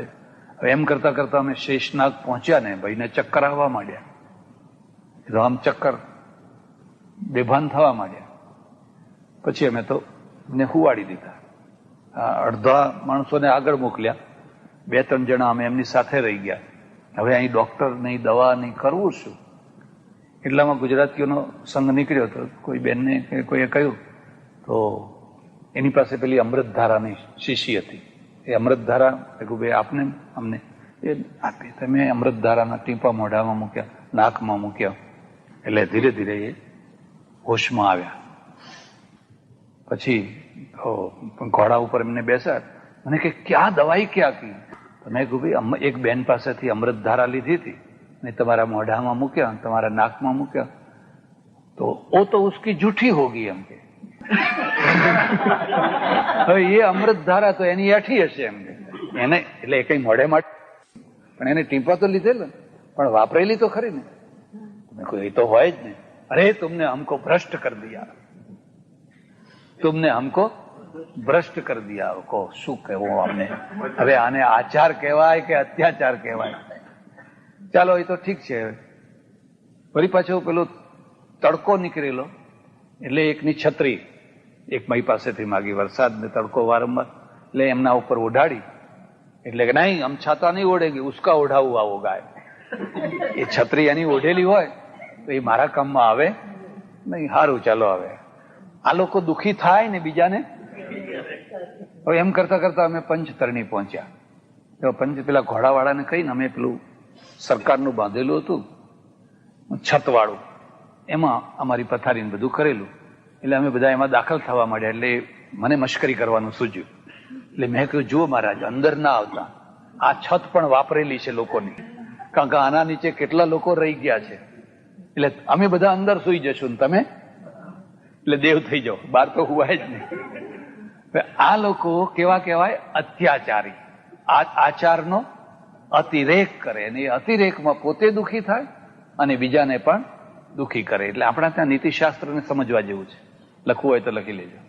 હવે એમ કરતા કરતા અમે શેષનાગ પહોંચ્યા ને, ભાઈને ચક્કર આવવા માંડ્યા. તો આમ ચક્કર બેભાન થવા માંડ્યા. પછી અમે તો ને હુવાડી દીધા. અડધા માણસોને આગળ મોકલ્યા, 2-3 જણા અમે એમની સાથે રહી ગયા. હવે અહીં ડોક્ટર નહીં, દવા નહીં, કરવું શું? એટલામાં ગુજરાતીઓનો સંઘ નીકળ્યો હતો. કોઈ બેનને કોઈએ કહ્યું, તો એની પાસે પેલી અમૃતધારાની શીશી હતી. એ અમૃતધારા ભાઈ આપને અમને એ આપી. તમે અમૃતધારાના ટીપા મોઢામાં મૂક્યા, નાકમાં મૂક્યા, એટલે ધીરે ધીરે એ હોશમાં આવ્યા. પછી ઘોડા ઉપર એમને બેસાડ. મને કે ક્યાં દવાઈ ક્યાં કી? તમે કહ્યું ભાઈ એક બેન પાસેથી અમૃતધારા લીધી હતી ને તમારા મોઢામાં મૂક્યા, તમારા નાકમાં મૂક્યા, તો ઓ તો ઉસકી જૂઠી હોગી એમ કે. હવે એ અમૃતધારા તો એની એઠી હશે એમ કે. એને એટલે એ કઈ મોઢે માટે, પણ એને ટીપા તો લીધેલા, પણ વાપરેલી તો ખરી ને. એ તો હોય જ ને. અરે તુમને હમકો ભ્રષ્ટ કર દિયા, તુમને હમકો ભ્રષ્ટ કર દિયા. કહો શું કહેવું અમને? હવે આને આચાર કહેવાય કે અત્યાચાર કહેવાય? ચાલો એ તો ઠીક છે. ફરી પાછો પેલો તડકો નીકળેલો, એટલે એકની છત્રી એક મારી પાસેથી માગી. વરસાદ ને તડકો વારંવાર, એટલે એમના ઉપર ઓઢાડી. એટલે કે નહીં હમ છાતા નહીં ઓઢેગી, ઉસકા ઓઢાવું આવો ગાય. એ છત્રી એની ઓઢેલી હોય તો એ મારા કામમાં આવે નહીં. સારું ચાલો હવે આ લોકો દુઃખી થાય ને બીજાને. હવે એમ કરતા કરતા અમે પંચતરણી પહોંચ્યા. પેલા ઘોડાવાળાને કહીને અમે પેલું સરકારનું બાંધેલું હતું છતવાળું, એમાં અમારી પથારીને બધું કરેલું. એટલે અમે બધા એમાં દાખલ થવા માંડ્યા. એટલે મને મશ્કરી કરવાનું સૂઝ્યું. એટલે મેં કહ્યું, જુઓ મહારાજ, અંદર ના આવતા, આ છત પણ વાપરેલી છે લોકોની, કારણ કે આના નીચે કેટલા લોકો રહી ગયા છે. એટલે અમે બધા અંદર સુઈ જશું ને તમે એટલે દેવ થઈ જાઓ, બહાર તો હુવાય જ નહીં. આ લોકો કેવા કહેવાય? અત્યાચારી. આચારનો અતિરેક કરે, અને એ અતિરેકમાં પોતે દુઃખી થાય અને બીજાને પણ દુઃખી કરે. એટલે આપણા ત્યાં નીતિશાસ્ત્રને સમજવા જેવું છે. લખવું હોય તો લખી લેજો.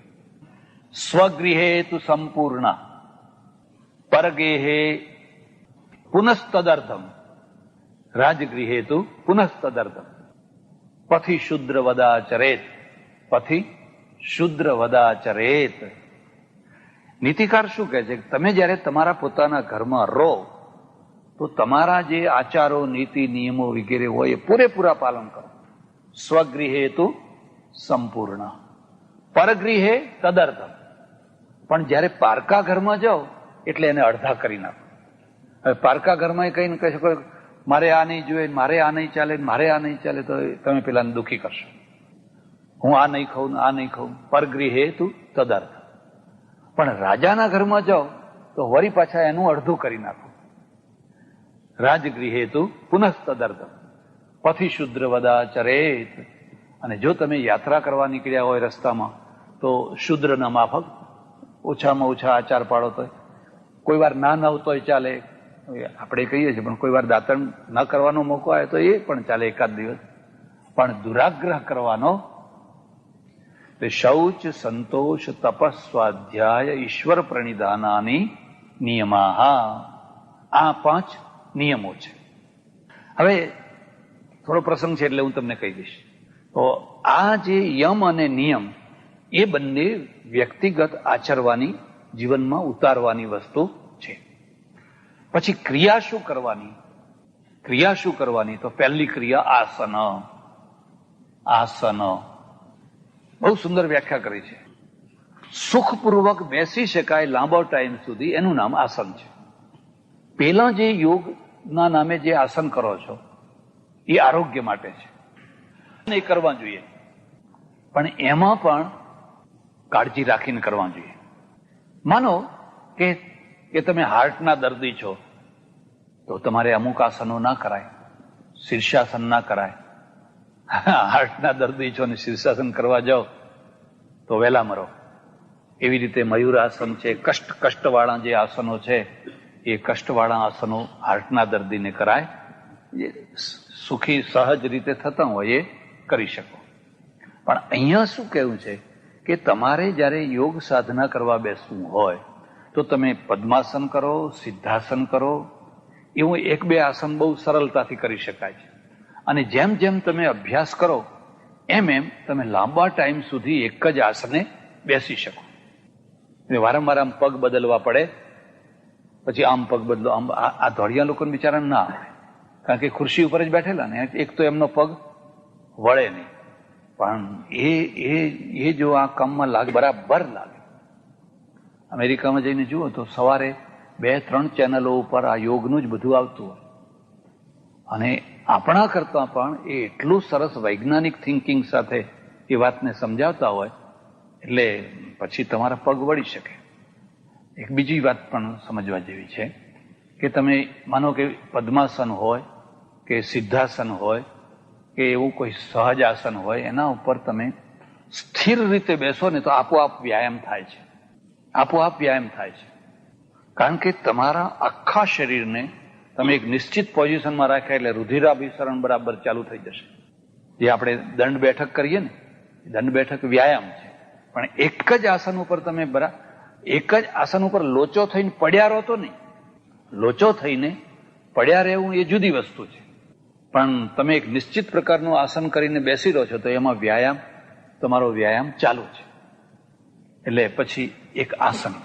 સ્વગૃહે તુ સંપૂર્ણ પરગેહે પુનસ્તદર્થમ રાજગૃહે તુ પુનસ્તદર્થમ પથી શુદ્ર વદાચરેત પથી શુદ્ર વદાચરેત. નીતિકાર શું કહે છે? તમે જયારે તમારા પોતાના ઘરમાં રહો તો તમારા જે આચારો, નીતિ, નિયમો વગેરે હોય એ પૂરેપૂરા પાલન કરો. સ્વગૃહે તુ સંપૂર્ણ પરગૃહે તદર્થમ. પણ જયારે પારકા ઘરમાં જાઓ એટલે એને અડધા કરી નાખો. હવે પારકા ઘરમાં કઈ કહી શકો, મારે આ નહીં જોઈએ, મારે આ નહીં ચાલે, મારે આ નહીં ચાલે, તો તમે પેલાને દુઃખી કરશો. હું આ નહીં ખાઉં, આ નહીં ખાઉં. પરગૃહે તુ તદર્થ. પણ રાજાના ઘરમાં જાઓ તો વળી પાછા એનું અડધું કરી નાખો. રાજગૃહે તુ પુનસ્તદર્થ પથી શુદ્ર વદાચરેત. અને જો તમે યાત્રા કરવા નીકળ્યા હોય રસ્તામાં તો શુદ્રના માફક ઓછામાં ઓછા આચાર પાડો. તો કોઈ વાર ના નવતોય ચાલે, આપણે કહીએ છીએ, પણ કોઈ વાર દાંતણ ન કરવાનો મોકો આવે તો એ પણ ચાલે એકાદ દિવસ. પણ દુરાગ્રહ કરવાનો, શૌચ, સંતોષ, તપસ, સ્વાધ્યાય, ઈશ્વર પ્રણિધાનાની નિયમા. આ 5 નિયમો છે. હવે થોડો પ્રસંગ છે એટલે હું તમને કહી દઈશ. તો આ જે યમ અને નિયમ એ બંને વ્યક્તિગત આચરવાની, જીવનમાં ઉતારવાની વસ્તુ છે. પછી ક્રિયા શું કરવાની? ક્રિયા શું કરવાની? તો પહેલી ક્રિયા આસન. આસન બહુ સુંદર વ્યાખ્યા કરી છે. સુખપૂર્વક બેસી શકાય લાંબો ટાઈમ સુધી, એનું નામ આસન છે. પેલા જે યોગના નામે જે આસન કરો છો એ આરોગ્ય માટે છે, એ કરવા જોઈએ. પણ એમાં પણ કાળજી રાખીને કરવા જોઈએ. માનો કે તમે હાર્ટના દર્દી છો તો તમારે અમુક આસનો ના કરાય, શીર્ષાસન ના કરાય. હાર્ટના દર્દી છો ને શીર્ષાસન કરવા જાઓ તો વહેલા મરો. એવી રીતે મયુરાસન છે, કષ્ટવાળા જે આસનો છે એ કષ્ટવાળા આસનો હાર્ટના દર્દીને કરાય. જે સુખી સહજ રીતે થતા હોય એ કરી શકો. પણ અહીંયા શું કહેવું છે કે તમારે જયારે યોગ સાધના કરવા બેસવું હોય તો તમે પદ્માસન કરો, સિદ્ધાસન કરો. એવું 1-2 આસન બહુ સરળતાથી કરી શકાય છે. અને જેમ જેમ તમે અભ્યાસ કરો એમ તમે લાંબા ટાઈમ સુધી એક જ આસને બેસી શકો. વારંવાર આમ પગ બદલવા પડે, પછી આમ પગ બદલો, આમ. આ ધોળિયા લોકોને બિચારા ના આવે, કારણ કે ખુરશી ઉપર જ બેઠેલા ને, એક તો એમનો પગ વળે નહીં. પણ એ જો આ કામમાં લાગે, બરાબર લાગે. અમેરિકામાં જઈને જુઓ તો સવારે 2-3 ચેનલો ઉપર આ યોગનું જ બધું આવતું હોય. અને આપણા કરતા પણ એ એટલું સરસ વૈજ્ઞાનિક થિંકિંગ સાથે એ વાતને સમજાવતા હોય એટલે પછી તમારા પગ વળી શકે. એક બીજી વાત પણ સમજવા જેવી છે કે તમે માનો કે પદ્માસન હોય કે સિદ્ધાસન હોય કે એવું કોઈ સહજ આસન હોય, એના ઉપર તમે સ્થિર રીતે બેસો ને તો આપોઆપ વ્યાયામ થાય છે. આપોઆપ વ્યાયામ થાય છે. કારણ કે તમારા આખા શરીરને તમે એક નિશ્ચિત પોઝિશનમાં રાખ્યા એટલે રુધિરાભિસરણ બરાબર ચાલુ થઈ જશે. જે આપણે દંડ બેઠક કરીએ ને, દંડ બેઠક વ્યાયામ છે. પણ એક જ આસન ઉપર તમે એક જ આસન ઉપર લોચો થઈને પડ્યા રહો તો નહીં. લોચો થઈને પડ્યા રહેવું એ જુદી વસ્તુ છે. પણ તમે એક નિશ્ચિત પ્રકારનું આસન કરીને બેસી રહો છો તો એમાં તમારો વ્યાયામ ચાલુ છે. એટલે પછી એક આસન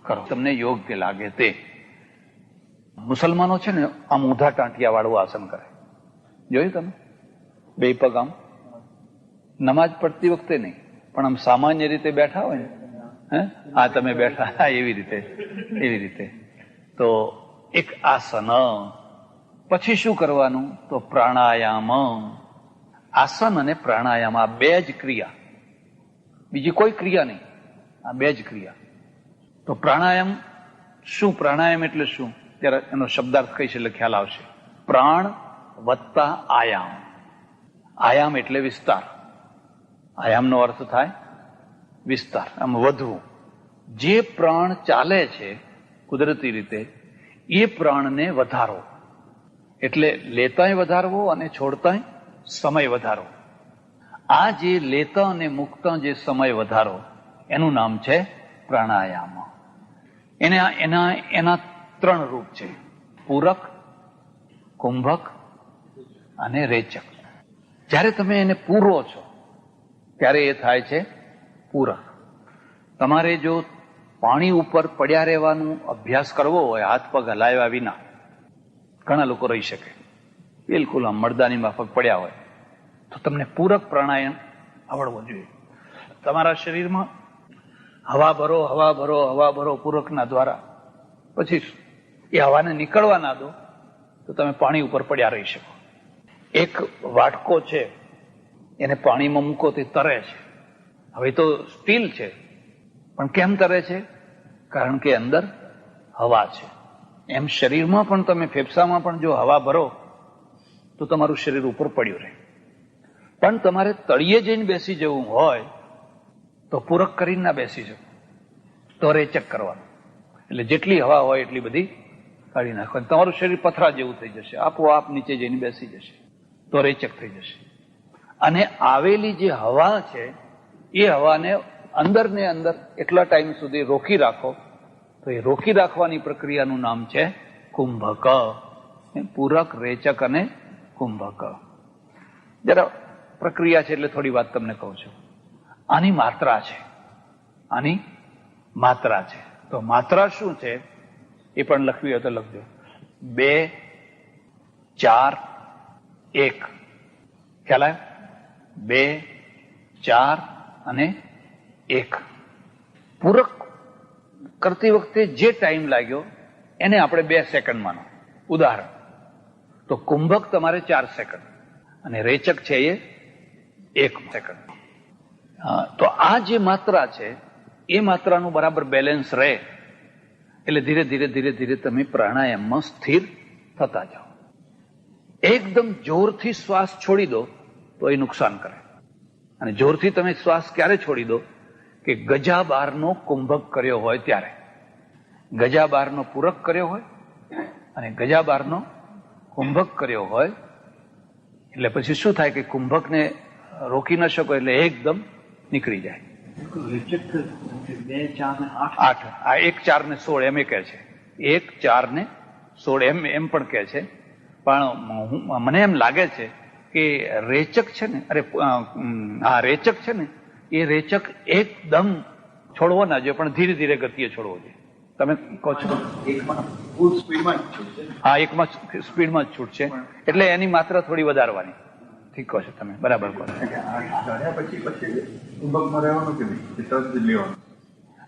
કરો, તમને યોગ્ય લાગે તે. મુસલમાનો છે ને આમ ઊંધા ટાંટિયા વાળું આસન કરે, જોયું તમે? 2 પગ આમ, નમાજ પડતી વખતે નહીં, પણ આમ સામાન્ય રીતે બેઠા હોય ને, આ તમે બેઠા, એવી રીતે. તો એક આસન. પછી શું કરવાનું? તો પ્રાણાયામ. આસન અને પ્રાણાયામ આ 2 જ ક્રિયા. બીજી કોઈ ક્રિયા નહીં, આ બે જ ક્રિયા. તો પ્રાણાયામ શું? પ્રાણાયામ એટલે શું? ત્યારે એનો શબ્દાર્થ કહીશ એટલે ખ્યાલ આવશે. પ્રાણ વત્તા આયામ. આયામ એટલે વિસ્તાર. આયામનો અર્થ થાય વિસ્તાર, આમ વધવું. જે પ્રાણ ચાલે છે કુદરતી રીતે એ પ્રાણને વધારો, એટલે લેતાય વધારવો અને છોડતાય સમય વધારો. આ જે લેતા અને મુકતા જે સમય વધારો એનું નામ છે પ્રાણાયામ. એના 3 રૂપ છે: પૂરક, કુંભક અને રેચક. જ્યારે તમે એને પૂરો છો ત્યારે એ થાય છે પૂરક. તમારે જો પાણી ઉપર પડ્યા રહેવાનું અભ્યાસ કરવો હોય, હાથ પગ હલાવ્યા વિના, ઘણા લોકો રહી શકે, બિલકુલ આમ મરદાની માફક પડ્યા હોય, તો તમને પૂરક પ્રાણાયામ આવડવો જોઈએ. તમારા શરીરમાં હવા ભરો, હવા ભરો, હવા ભરો પૂરકના દ્વારા. પછી એ હવાને નીકળવા ના દો તો તમે પાણી ઉપર પડ્યા રહી શકો. એક વાટકો છે, એને પાણીમાં મૂકો તે તરે છે. હવે તો સ્ટીલ છે, પણ કેમ તરે છે? કારણ કે અંદર હવા છે. એમ શરીરમાં પણ તમે ફેફસામાં પણ જો હવા ભરો તો તમારું શરીર ઉપર પડ્યું રહે. પણ તમારે તળિયે જઈને બેસી જવું હોય તો પૂરક કરીને ના બેસી જવું, તો રેચક કરવાનું. એટલે જેટલી હવા હોય એટલી બધી કાઢી નાખવાની. તમારું શરીર પથરા જેવું થઈ જશે, આપોઆપ નીચે જઈને બેસી જશે, તો રેચક થઈ જશે. અને આવેલી જે હવા છે એ હવાને અંદર ને અંદર એટલા ટાઈમ સુધી રોકી રાખો, તો એ રોકી રાખવાની પ્રક્રિયાનું નામ છે કુંભક. પૂરક, રેચક અને કુંભક. જરા પ્રક્રિયા છે એટલે થોડી વાત તમને કહું છું. આની માત્રા છે, આની માત્રા છે. તો માત્રા શું છે એ પણ લખવી હોય તો લખજો. 2, 4, 1. ખ્યાલ આવ્યો? 2, 4 અને 1. પૂરક કરતી વખતે જે ટાઈમ લાગ્યો એને આપણે 2 સેકન્ડ માનો, ઉદાહરણ. તો કુંભક તમારે 4 સેકન્ડ અને રેચક છે એ 1 સેકન્ડ. તો આ જે માત્રા છે એ માત્રાનું બરાબર બેલેન્સ રહે એટલે ધીરે ધીરે ધીરે ધીરે તમે પ્રાણાયામમાં સ્થિર થતા જાઓ. એકદમ જોરથી શ્વાસ છોડી દો તો એ નુકસાન કરે. અને જોરથી તમે શ્વાસ ક્યારે છોડી દો? કે ગજા બારનો કુંભક કર્યો હોય ત્યારે. ગજા બારનો પૂરક કર્યો હોય અને ગજા બારનો કુંભક કર્યો હોય એટલે પછી શું થાય કે કુંભકને રોકી ન શકો એટલે એકદમ નીકળી જાય. 2, 4 ને 8. આ 1, 4 ને 16 એમ કહે છે. 1, 4 ને 16 એમ પણ કહે છે. પણ મને એમ લાગે છે કે રેચક છે ને, આ રેચક છે ને, એ રેચક એકદમ છોડવો ના જોઈએ, પણ ધીરે ધીરે ગતિએ છોડવો જોઈએ. તમે કહો છો હા, એકમાં સ્પીડમાં જ છૂટશે, એટલે એની માત્રા થોડી વધારવાની. ઠીક કહો છો તમે, બરાબર કહો છો.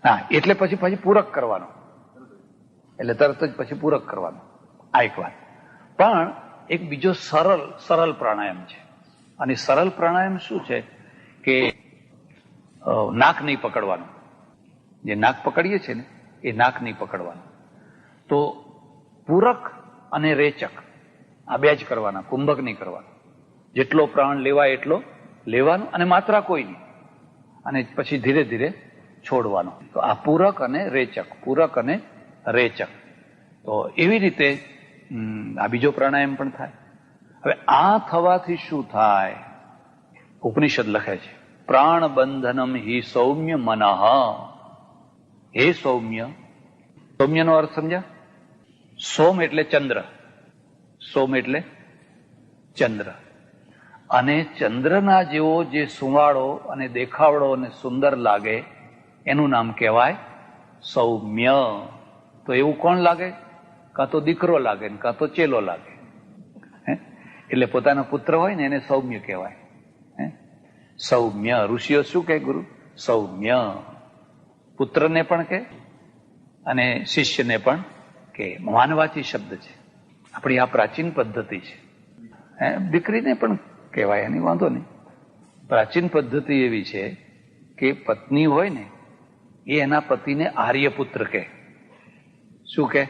હા, એટલે પછી પૂરક કરવાનો, એટલે તરત જ પછી પૂરક કરવાનો. આ એક વાત. પણ એક બીજો સરળ પ્રાણાયામ છે. અને સરળ પ્રાણાયામ શું છે કે નાક નહીં પકડવાનું. જે નાક પકડીએ છીએ ને એ નાક નહીં પકડવાનું. તો પૂરક અને રેચક આ 2 જ કરવાના, કુંભક નહીં કરવાનું. જેટલો પ્રાણ લેવાય એટલો લેવાનો અને માત્રા કોઈ નહીં, અને પછી ધીરે ધીરે છોડવાનો. તો આ પૂરક અને રેચક, પૂરક અને રેચક. તો એવી રીતે આ બીજો પ્રાણાયામ પણ થાય. હવે આ થવાથી શું થાય? ઉપનિષદ લખે છે, પ્રાણ બંધનમ હિ સૌમ્ય મનઃ. હે સૌમ્ય. સૌમ્યનો અર્થ સમજ્યા? સોમ એટલે ચંદ્ર, સોમ એટલે ચંદ્ર. અને ચંદ્રના જેવો જે સુવાળો અને દેખાવડો અને સુંદર લાગે એનું નામ કહેવાય સૌમ્ય. તો એવું કોણ લાગે? કાં તો દીકરો લાગે ને કાં તો ચેલો લાગે. એટલે પોતાનો પુત્ર હોય ને એને સૌમ્ય કહેવાય. સૌમ્ય. ઋષિઓ શું કહે ગુરુ? સૌમ્ય. પુત્રને પણ કહે અને શિષ્યને પણ કહે. માનવાચી શબ્દ છે. આપણી આ પ્રાચીન પદ્ધતિ છે. દીકરીને પણ કહેવાય, એની વાંધો નહીં. પ્રાચીન પદ્ધતિ એવી છે કે પત્ની હોય ને એ એના પતિને આર્યપુત્ર કહે. શું કહે?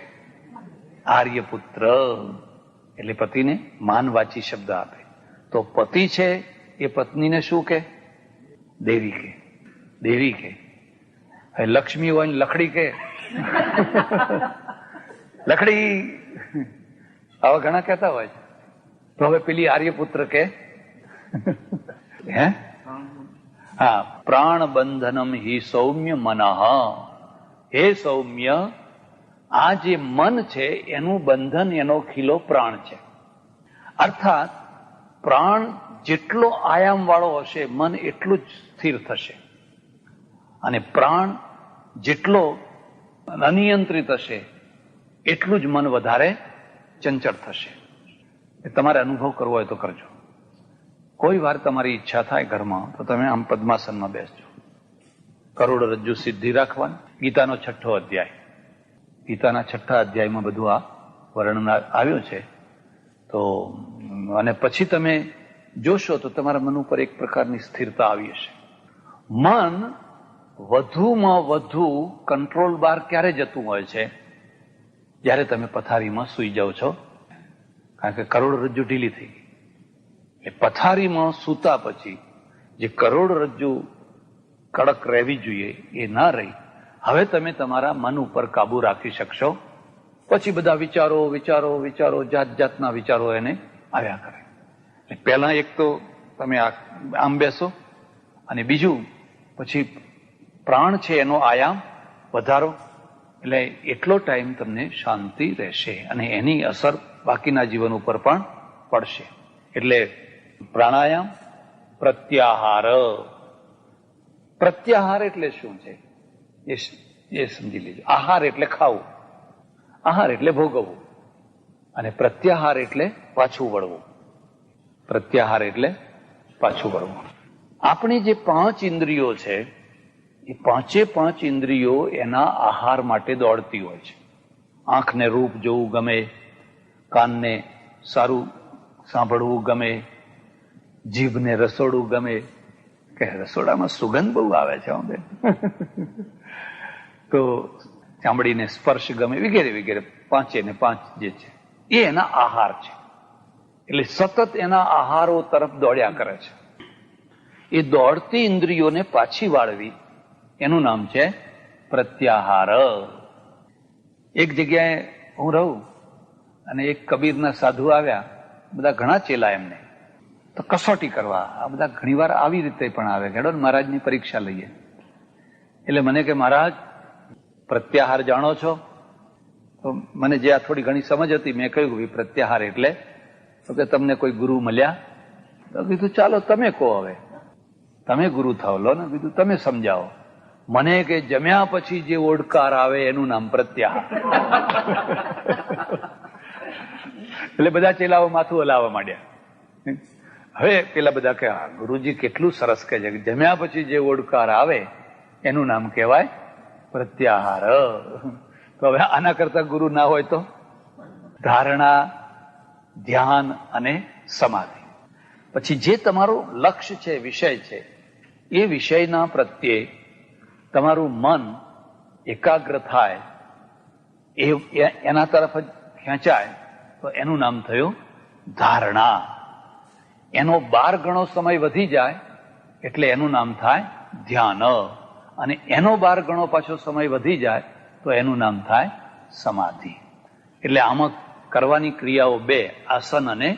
આર્યપુત્ર. એટલે પતિને માનવાચી શબ્દ આપે. તો પતિ છે એ પત્નીને શું કહે? દેવી કહે. દેવી કહે. હવે લક્ષ્મી હોય ને લખડી કહે. લખડી આવા ઘણા કહેતા હોય છે. તો હવે પેલી આર્યપુત્ર કહે હે? હા. પ્રાણ બંધનમ હિ સૌમ્ય મનઃ. હે સૌમ્ય, આ જે મન છે એનું બંધન, એનો ખીલો પ્રાણ છે. અર્થાત પ્રાણ જેટલો આયામ વાળો હશે મન એટલું જ સ્થિર થશે, અને પ્રાણ જેટલો અનિયંત્રિત હશે એટલું જ મન વધારે ચંચળ થશે. એ તમારે અનુભવ કરવો હોય તો કરજો. કોઈ વાર તમારી ઈચ્છા થાય ઘરમાં તો તમે આમ પદ્માસનમાં બેસજો. કરોડરજ્જુ સિદ્ધિ રાખવાની. ગીતાનો 6ઠ્ઠો અધ્યાય. ગીતાના 6ઠ્ઠા અધ્યાયમાં બધું આ વર્ણન આવ્યું છે. તો અને પછી તમે જોશો તો તમારા મન ઉપર એક પ્રકારની સ્થિરતા આવી હશે. મન વધુમાં વધુ કંટ્રોલ બહાર ક્યારે જતું હોય છે? જ્યારે તમે પથારીમાં સૂઈ જાઓ છો. કારણ કે કરોડરજ્જુ ઢીલી થઈ ગઈ. એ પથારીમાં સૂતા પછી જે કરોડરજ્જુ કડક રહેવી જોઈએ એ ના રહી. હવે તમે તમારા મન ઉપર કાબુ રાખી શકશો. પછી બધા વિચારો વિચારો વિચારો, જાત જાતના વિચારો એને આવ્યા કરે. પહેલા એક તો તમે આમ બેસો, અને બીજું પછી પ્રાણ છે એનો આયામ વધારો. એટલે એટલો ટાઈમ તમને શાંતિ રહેશે અને એની અસર બાકીના જીવન ઉપર પણ પડશે. એટલે પ્રાણાયામ, પ્રત્યાહાર. પ્રત્યાહાર એટલે શું છે એ સમજી લેજો. આહાર એટલે ખાવું, આહાર એટલે ભોગવવું, અને પ્રત્યાહાર એટલે પાછું વળવું. પ્રત્યાહાર એટલે પાછું વળવું. આપણી જે 5 ઇન્દ્રિયો છે એ 5 ઇન્દ્રિયો એના આહાર માટે દોડતી હોય છે. આંખને રૂપ જોવું ગમે, કાનને સારું સાંભળવું ગમે, જીભને રસોડું ગમે. કે રસોડામાં સુગંધ બહુ આવે છે તો ચામડીને સ્પર્શ ગમે, વગેરે વગેરે. 5 ને 5 જે છે એ એના આહાર છે. એટલે સતત એના આહારો તરફ દોડ્યા કરે છે. એ દોડતી ઇન્દ્રિયોને પાછી વાળવી એનું નામ છે પ્રત્યાહાર. એક જગ્યાએ હું રહું અને એક કબીરના સાધુ આવ્યા. બધા ઘણા ચેલા એમને તો કસોટી કરવા. આ બધા ઘણી વાર આવી રીતે પણ આવે, હેડો મહારાજની પરીક્ષા લઈએ. એટલે મને કે મહારાજ પ્રત્યાહાર જાણો છો? તો મને જે આ થોડી ઘણી સમજ હતી મેં કહ્યું કે પ્રત્યાહાર એટલે તો કે તમને કોઈ ગુરુ મળ્યા? તો કીધું ચાલો તમે કહો, હવે તમે ગુરુ થાવ, લો ને. કીધું તમે સમજાવો મને. કે જમ્યા પછી જે ઓડકાર આવે એનું નામ પ્રત્યાહાર. એટલે બધા ચેલાઓ માથું હલાવવા માંડ્યા. હવે પેલા બધા કે ગુરુજી કેટલું સરસ કહે છે કે જમ્યા પછી જે ઓડકાર આવે એનું નામ કહેવાય પ્રત્યાહાર. તો હવે આના કરતા ગુરુ ના હોય તો ધારણા, ધ્યાન અને સમાધિ. પછી જે તમારું લક્ષ્ય છે, વિષય છે, એ વિષયના પ્રત્યે તમારું મન એકાગ્ર થાય, એના તરફ જ ખેંચાય, તો એનું નામ થયું ધારણા. એનો 12 ગણો સમય વધી જાય એટલે એનું નામ થાય ધ્યાન. અને એનો 12 ગણો પાછો સમય વધી જાય તો એનું નામ થાય સમાધિ. એટલે આમાં કરવાની ક્રિયાઓ 2, આસન અને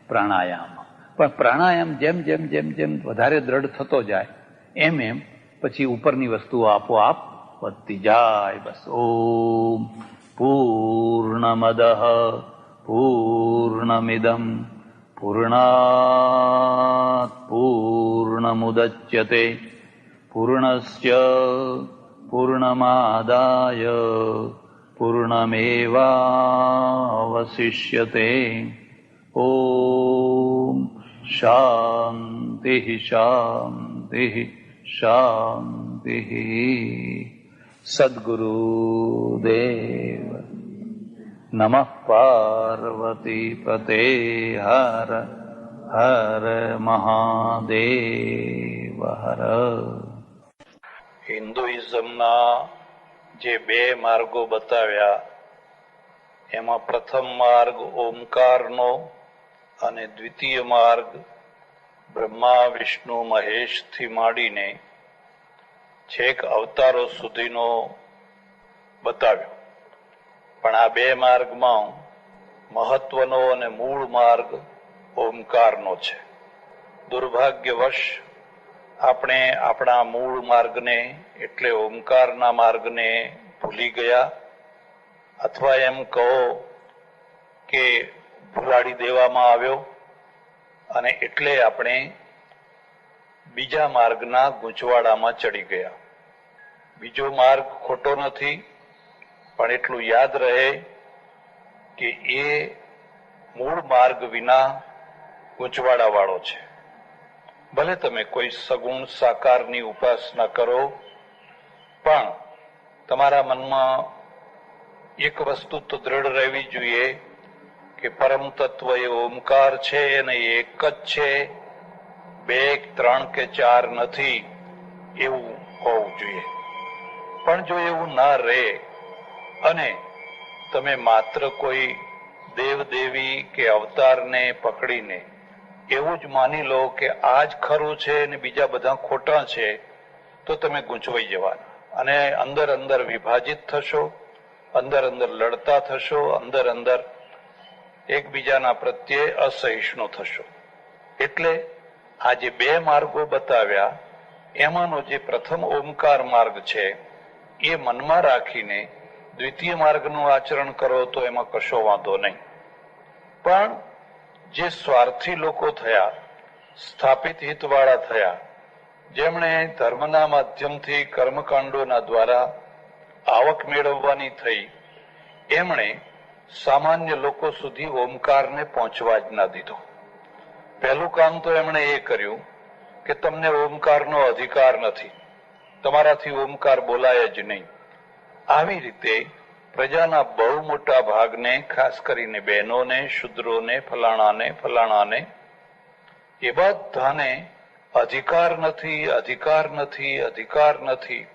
પ્રાણાયામ. પણ પ્રાણાયામ જેમ જેમ જેમ જેમ વધારે દ્રઢ થતો જાય એમ એમ પછી ઉપરની વસ્તુઓ આપોઆપ વધતી જાય. બસ. ઓમ પૂર્ણમદઃ પૂર્ણમિદં પૂર્ણાત પૂર્ણમુદચ્યતે પૂર્ણસ્ય પૂર્ણમાદાય પૂર્ણમેવાવશિષ્યતે. ઓમ શાંતિ શાંતિ શાંતિ. સદ્ગુરુદેવ નમઃ. પાર્વતી પતે. હર હર મહાદેવ હર. હિન્દુઇઝમના જે બે માર્ગો બતાવ્યા એમાં પ્રથમ માર્ગ ઓમકારનો અને દ્વિતીય માર્ગ બ્રહ્મા વિષ્ણુ મહેશથી માંડીને છેક અવતારો સુધીનો બતાવ્યો. પણ આ બે માર્ગમાં મહત્વનો અને મૂળ માર્ગ ઓમકારનો છે. દુર્ભાગ્યવશ આપણે આપણા મૂળ માર્ગને એટલે ઓમકારના માર્ગને ભૂલી ગયા, અથવા એમ કહો કે ભૂલાડી દેવામાં આવ્યો, અને એટલે આપણે બીજા માર્ગના ગૂંચવાડામાં ચડી ગયા. બીજો માર્ગ ખોટો નથી, પણ એટલું યાદ રહે કે એ મૂળ માર્ગ વિના ગૂંચવાડા વાળો છે. ભલે તમે કોઈ સગુણ સાકારની ઉપાસના કરો, પણ તમારા મનમાં એક વસ્તુ તો દ્રઢ રહેવી જોઈએ કે પરમ તત્વ એ ઓમકાર છે અને એક જ છે, 2, 3 કે 4 નથી, એવું હોવું જોઈએ. પણ જો એવું ના રહે અને તમે માત્ર કોઈ દેવદેવી કે અવતારને પકડીને એવું જ માની લો કે આ જ ખરું છે અને બીજા બધા ખોટા છે, તો તમે ગૂંચવાઈ જવાના અને અંદર અંદર વિભાજિત થશો, અંદર અંદર લડતા થશો, અંદર અંદર એકબીજાના પ્રત્યે અસહિષ્ણુ થશો. એટલે આ જે બે માર્ગો બતાવ્યા એમાંનો જે પ્રથમ ઓમકાર માર્ગ છે એ મનમાં રાખીને દ્વિતીય માર્ગનું આચરણ કરો તો એમાં કશો વાંધો નહીં. પણ જે સ્વાર્થી લોકો થયા, સ્થાપિત હિતવાળા થયા, જેમણે ધર્મના માધ્યમથી કર્મકાંડોના દ્વારા આવક મેળવવાની થઈ, એમણે સામાન્ય લોકો સુધી ઓમકારને પહોંચવા જ ના દીધો. પહેલું કામ તો એમણે એ કર્યું કે તમને ઓમકારનો અધિકાર નથી, તમારાથી ઓમકાર બોલાય જ નહીં. આવી રીતે પ્રજાના બહુ મોટા ભાગને, ખાસ કરીને બહેનોને, શુદ્રોને, ફલાણાને એ બધાને અધિકાર નથી, અધિકાર નથી, અધિકાર નથી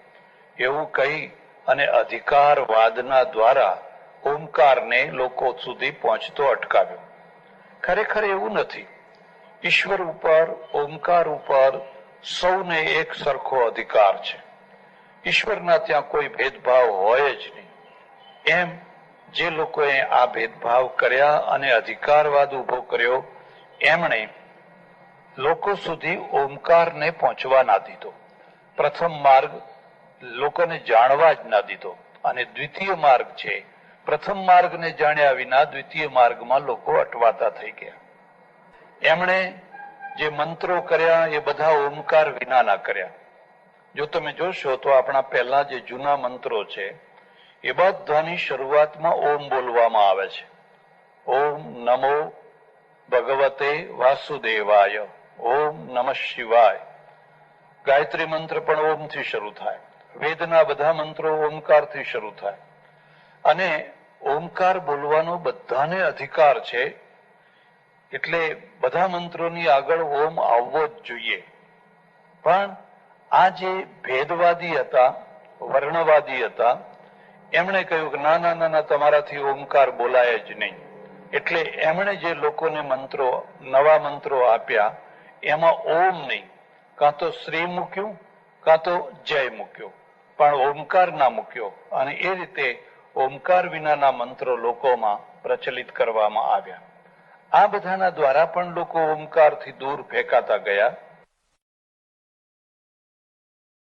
એવું કહી અને અધિકારવાદના દ્વારા ઓમકારને લોકો સુધી પહોંચતો અટકાવ્યો. ખરેખર એવું નથી. ઈશ્વર ઉપર, ઓમકાર ઉપર સૌને એક સરખો અધિકાર છે. ઈશ્વરના ત્યાં કોઈ ભેદભાવ હોય જ નહીં. એમ જે લોકોએ આ ભેદભાવ કર્યા અને અધિકારવાદ ઉભો કર્યો, એમણે લોકો સુધી ઓમકારને પહોંચવા ના દીધો. પ્રથમ માર્ગ લોકોને જાણવા જ ના દીધો. અને દ્વિતીય માર્ગ છે, પ્રથમ માર્ગને જાણ્યા વિના દ્વિતીય માર્ગમાં લોકો અટવાતા થઈ ગયા. એમણે જે મંત્રો કર્યા એ બધા ઓમકાર વિનાના કર્યા. જો તમે જોશો તો આપણા પહેલા જે જૂના મંત્રો છે એ બધાની શરૂઆતમાં ઓમ બોલવામાં આવે છે. ઓમ નમો ભગવતે વાસુદેવાય, ઓમ નમઃ શિવાય. ગાયત્રી મંત્ર પણ ઓમથી શરૂ થાય. વેદના બધા મંત્રો ઓમકારથી શરૂ થાય. અને ઓમકાર બોલવાનો બધાને અધિકાર છે, એટલે બધા મંત્રોની આગળ ઓમ આવવો જ જોઈએ. પણ આ જે ભેદવાદી હતા, વર્ણવાદી હતા, એમણે કહ્યું કે ના ના ના, તમારાથી ઓમકાર બોલાય જ નહીં. એટલે એમણે જે લોકોને મંત્રો, નવા મંત્રો આપ્યા એમાં ઓમ નહીં, કાં તો શ્રી મૂક્યું, કાં તો જય મૂક્યો, પણ ઓમકાર ના મૂક્યો. અને એ રીતે ઓમકાર વિનાના મંત્રો લોકોમાં પ્રચલિત કરવામાં આવ્યા. આ બધાના દ્વારા પણ લોકો ઓમકારથી દૂર ફેંકાતા ગયા.